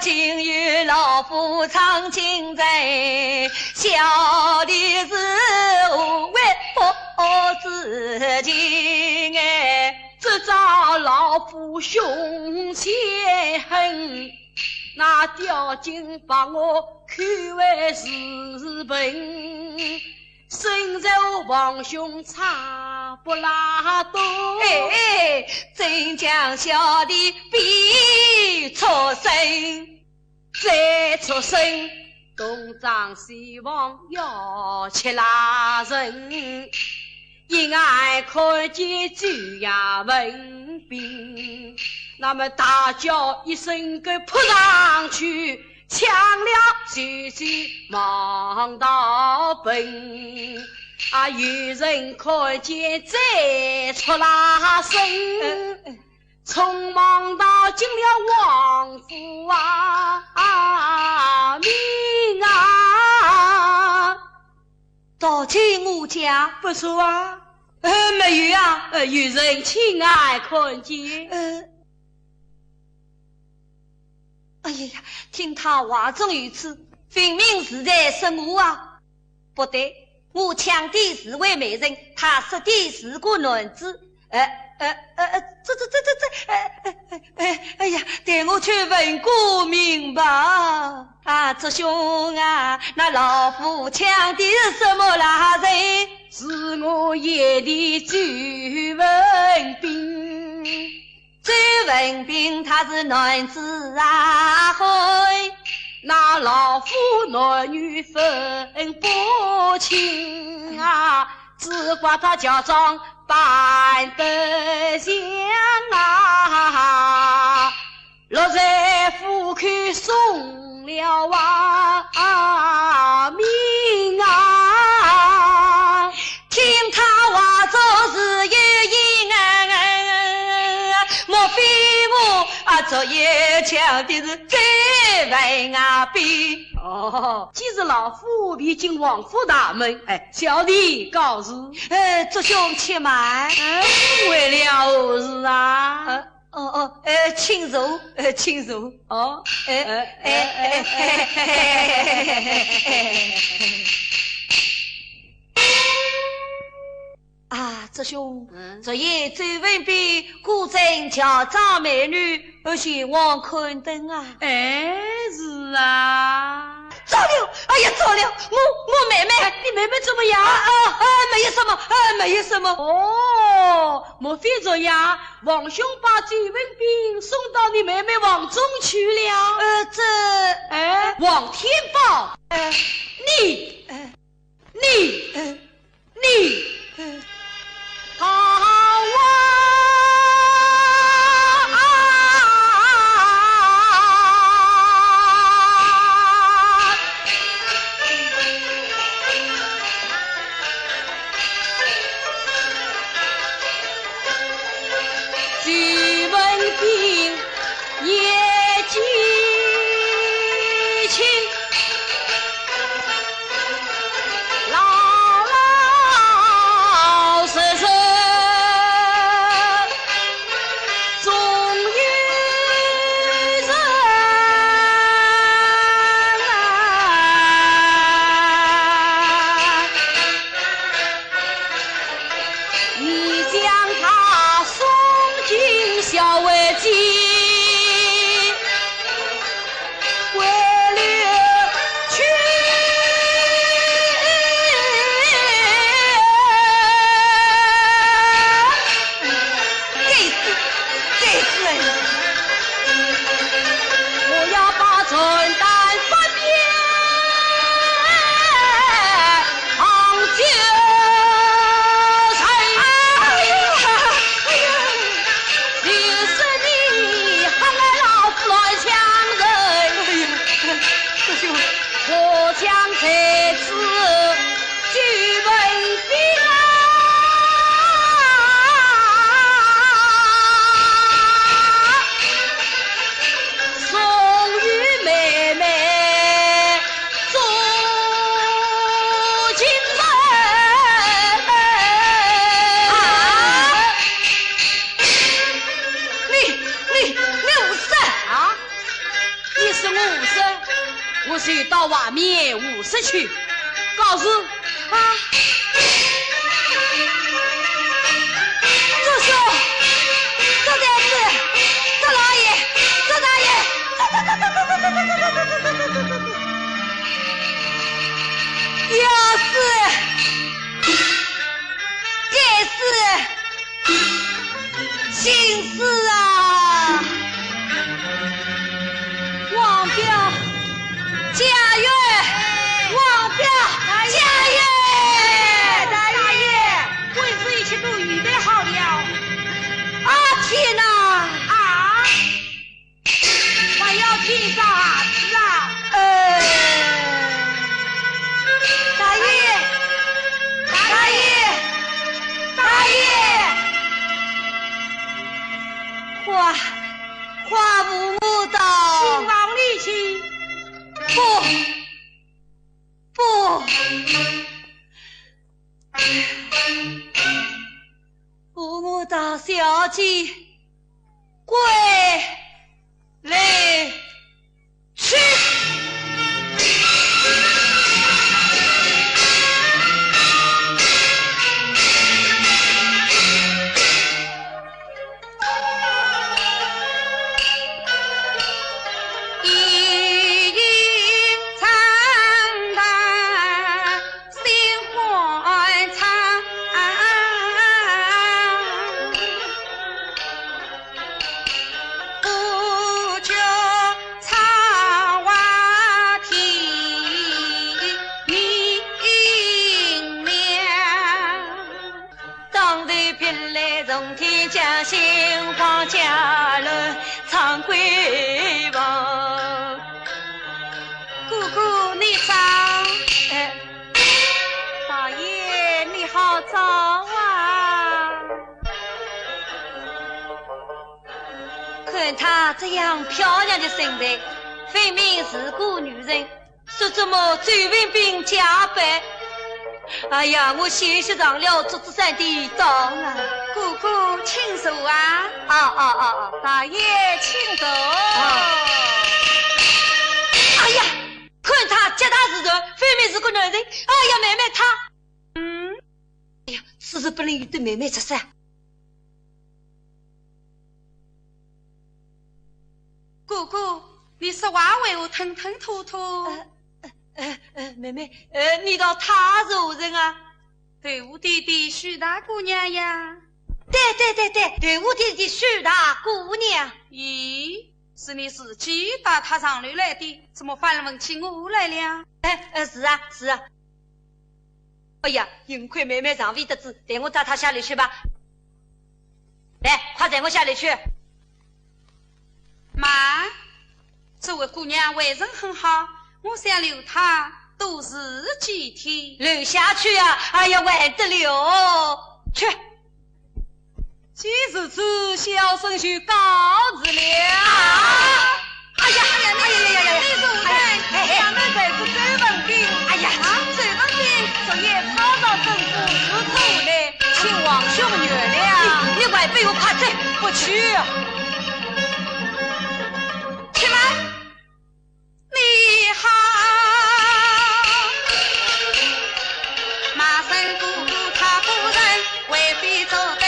今日老夫唱经真，小的是为我自己这招老夫胸前恨，那吊金把我看为是本，身在王兄差不拉多，真将小弟逼出身，再出身东张西望要吃拉人，一眼看见就要问病，那么大叫一声给扑上去，抢了就是忙到本，有人看见再出拉身，匆忙到进了王府命到进我家不错没有有人亲爱看见哎呀，听他话中如此，分明是在说我不对，我抢的是位美人，他说的是个男子，哎呀，带我去问过明白啊！这兄啊，那老夫抢的是什么来着？是我爷的周文斌。周文斌他是男子啊，嘿，那老夫男女分不清啊，只怪他家长办得香啊，落在府口送了命啊，听他话就是有因啊，莫非我昨夜抢的是周文啊斌？哦，既是老夫必进王府大门，小弟告辞。这兄且慢，为了何事啊？请坐，请坐。哦，啊，这兄，昨夜周文斌古镇家长美女，前往看灯啊。是啊。糟了！哎呀，糟了！我妹妹，你妹妹怎么样？没有什么，没有什么。哦，莫非昨夜王兄把周文斌送到你妹妹王中去了？王天宝，你，好啊！到外面50去，告辞啊！周兄，周大夫，周老爷，周大爷，要是这是心事啊！王彪。家园，王彪，家园，大爷，为此一切都预备好了。啊天哪！啊！还要听啥子啊？大爷，话不母道，兴亡离弃。不，父母大小姐归来去。从天降新皇家人唱归王。姑姑你早，大爷你好早啊！看她这样漂亮的身材，分明是个女人，说怎么周文斌加班？哎呀，我先去上了桌子上的当啊！姑姑请坐啊！大爷请坐。哎呀，看他脚踏实地，分明是个男人。哎呀，妹妹她，哎呀，此事不能与对妹妹出声。姑姑，你说话为何吞吞吐吐？妹妹，你道她是何人啊？对我弟弟许大姑娘呀。对我弟弟许大姑娘。咦，是你自己打他上楼来的，怎么反问起我来了？是啊。哎呀，幸亏妹妹上位得知，带我带她下来去吧。来，快带我下来去。妈，这位姑娘为人很好，我想留她度日几天。留下去啊！哎呀，完得了，去。今日此小生就告辞了。哎呀！你主人，咱们这是周文斌。哎呀，周文斌昨夜吵到政府司头来，请王兄原谅。你快被我怕走，不去。起来，你好，马生姑姑她夫人为非做对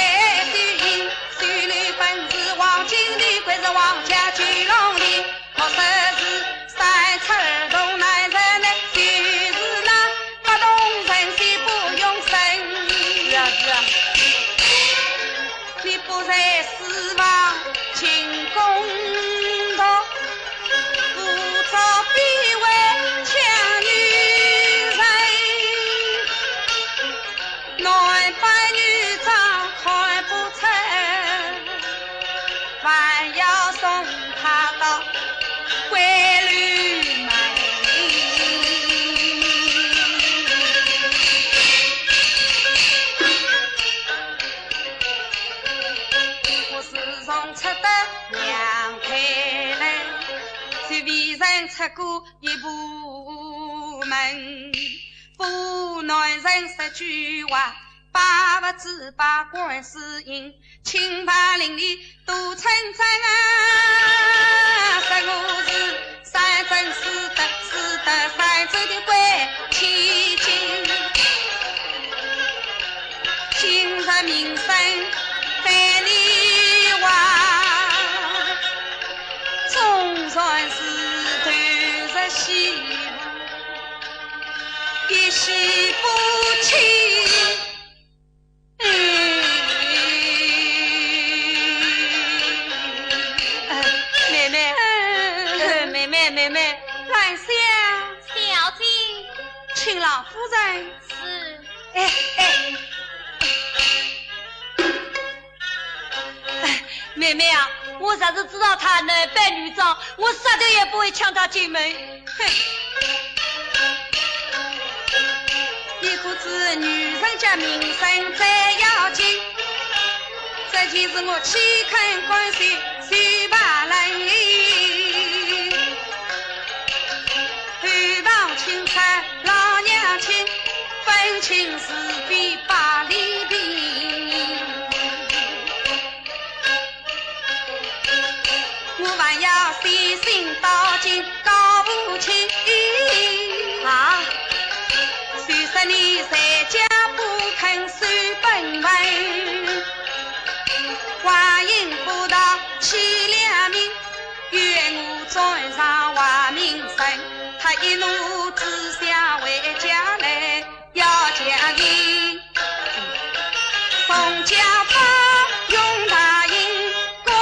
虚应，虽女本是王经理，归是王家聚拢里，莫说是三尺儿童男人呢，就是那不懂人心不用神。是啊，你不在失望进公道，不做卑微强女人，男扮女装看不成，还要送他到闺女门。我自从出得娘胎来，就为人出过一步门，不男人说句话，把不知把观世音，清白伶俐都称赞啊！说我是三真四德三周的鬼千金，今日名声在你话，总算是断日希望，一夕夫妻。妹妹，兰香，小姐，请老夫人。是。妹妹啊，我啥子知道她男扮女装，我杀头也不会抢她进门。哼，你可知女人家名声最要紧？这件事我岂肯关心谁把人？青菜老娘亲，分清是非把利弊，我还要细心到尽搞不清啊！虽说你在家不肯守本分，话音不到起两名，愿我转上坏名声。他一怒之下回家来要将你冯家芳用大银赶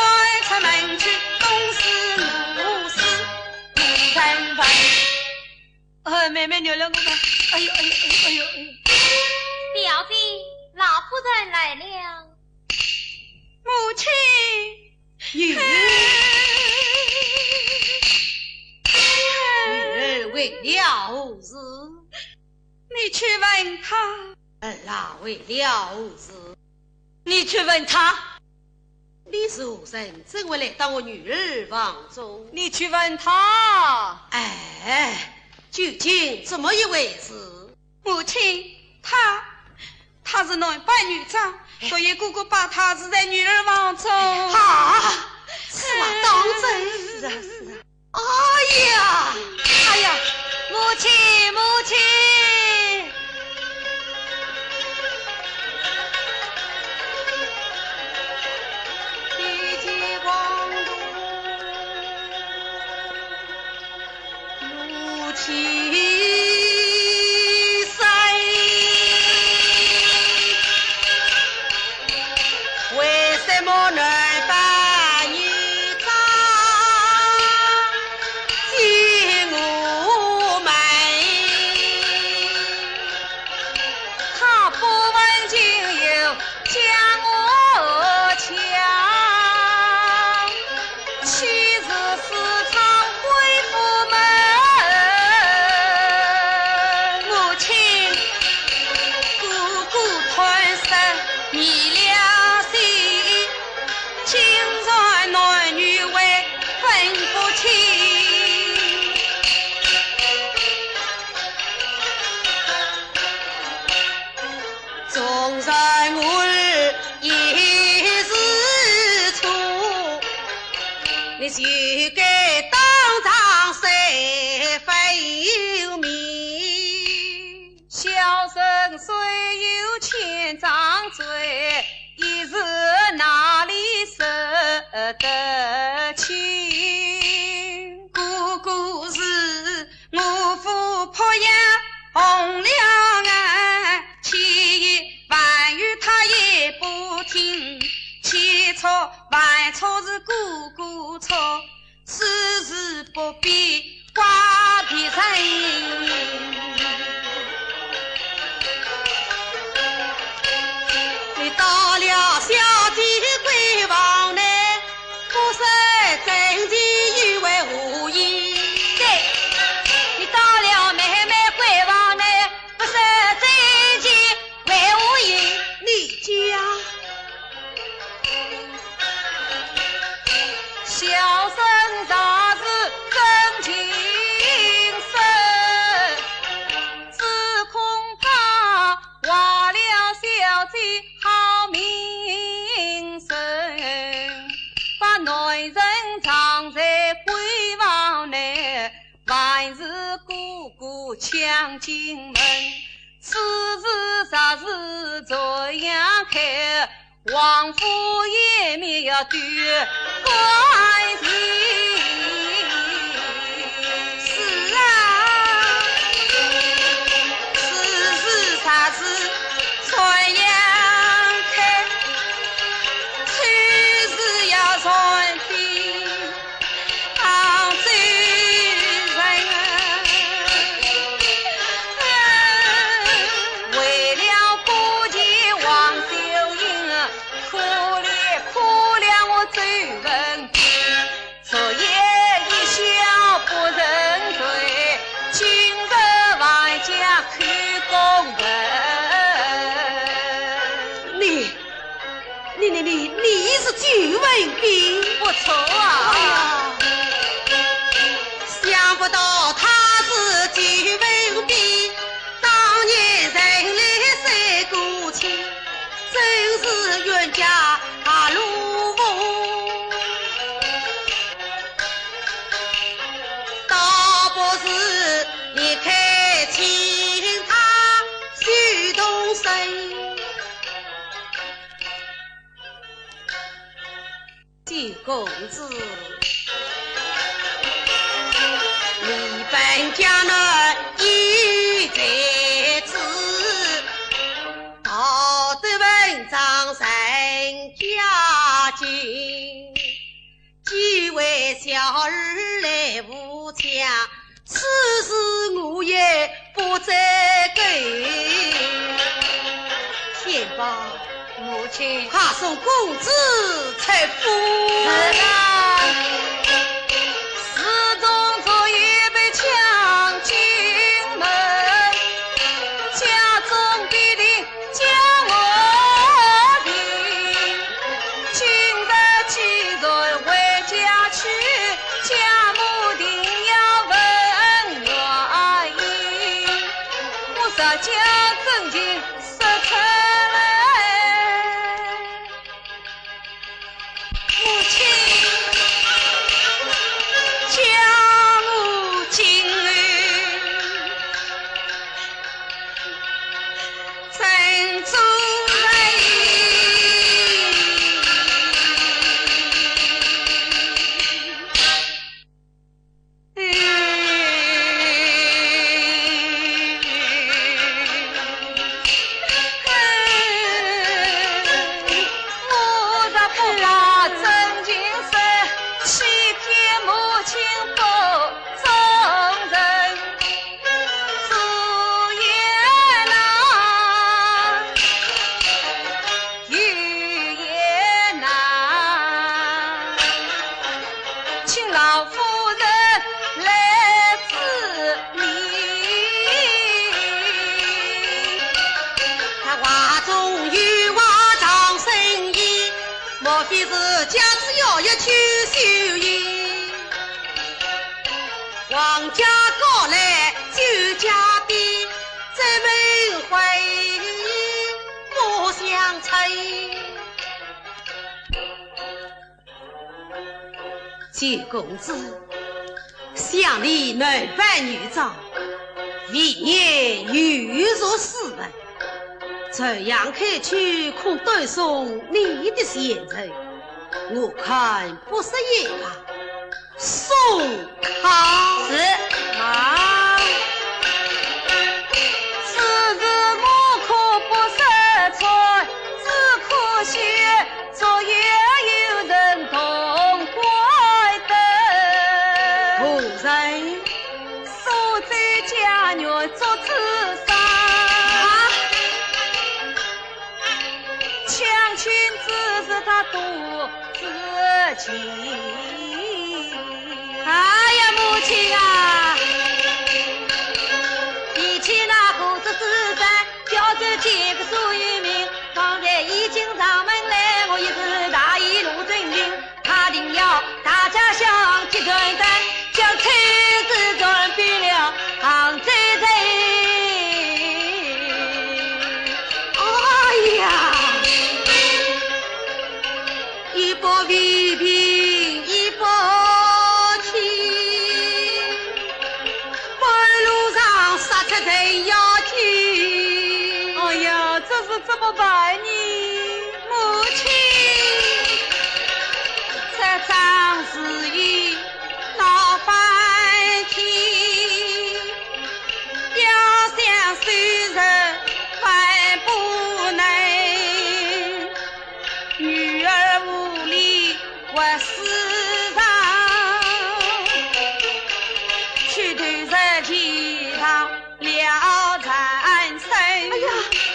出门去，东施怒施不成分。妹妹原谅我吧。哎呦！表弟，老夫人来了。母亲，女儿为了何事？你去问他。儿啊，为了何事？你去问他。你是何人？怎会来到我女儿房中？你去问他。哎，究竟怎么一回事？母亲，他是男扮女装，所以姑姑把他是在女儿房中。是啊，当真是啊是啊。哎呀，母亲。就该当场谁非有名，小生虽有千张嘴，一时哪里舍得清？姑姑是我父破养红了眼，千言万语他也不听，千错万错是姑姑错，此事不必挂别人。你到了小姐闺房内，不是真情以为无意。对，你到了妹妹闺房内，不是真情为无意。你讲小生啥是真情深，只恐怕坏了小姐好名声，把男人藏在闺房内，万事姑姑抢进门。此事啥是这样看，王夫也没有对关心。是啊，此事啥是这样看，去是要传递杭州人为了顾及王秀英，可怜我周文君，昨夜一笑不认罪，今日万家看公文。你是久文斌，不错啊！想不到他是久文斌，当年人来三过亲，真是冤家路风。倒不是你开请他许东升。季公子，你本家呢已在此，道德文章人家境，几位小儿来无强，此事我也不责给。天宝，母亲，快送公子财富。是啊，寺中昨夜被抢进门，家中必定将我迎。今日几人回家去，家母定要问原因。我实将真情说出来，母亲家母今日真主王家高来就家边，再门回莫相催。九公子想你男扮女装，一年欲入四门，这样看去可断送你的前程，我看不是也罢。送康是啊，此日我可不识错，只可惜昨夜有人同怪灯。何人所在家园做自杀，强亲只是他独自情。哎呀，母亲啊！比起那胡子之战，叫这几个苏于民，方才已经上门来，我也是大义路遵循，他定要大家相结团战，叫妻子转变了杭州人。哎呀，一波未平一波哎呀，这是怎么办呢？母亲，这桩事已闹翻天，要想虽人万不能，女儿无力为世上，去投入天堂了残生。哎呀，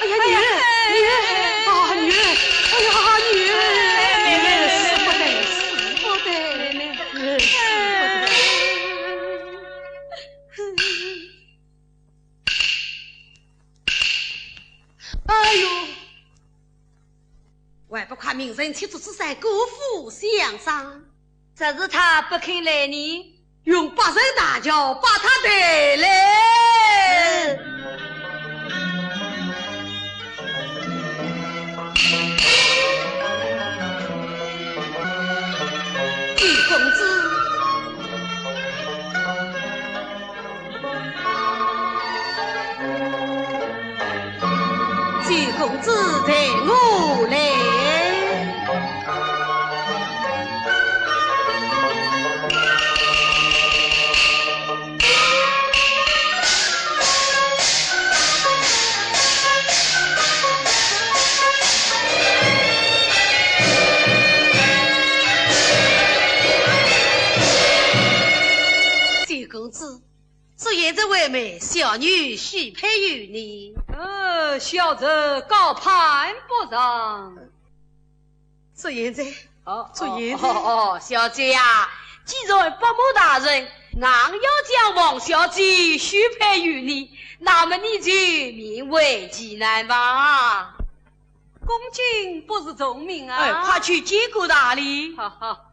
女儿，啊女儿，哎呀女儿，死不得，死不得，死不得。哎呦，还不快命人妻子之山辜负相伤，这是他不肯来呢，用八神大轿把他带来。九公子，九公子带我来。昨夜这位妹小女许配于你，小侄高攀不上。这现在，小姐呀，既然伯母大人硬要将王小姐许配于你，那么你就勉为其难吧。公瑾不是聪明啊！哎，快去接过大礼。好，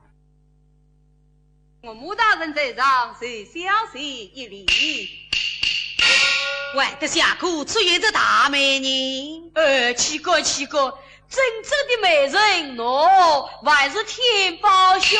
我穆大人在上，随小婿一礼。喂，这下课出现这大美女。奇怪，真正的美人，还是天宝兄。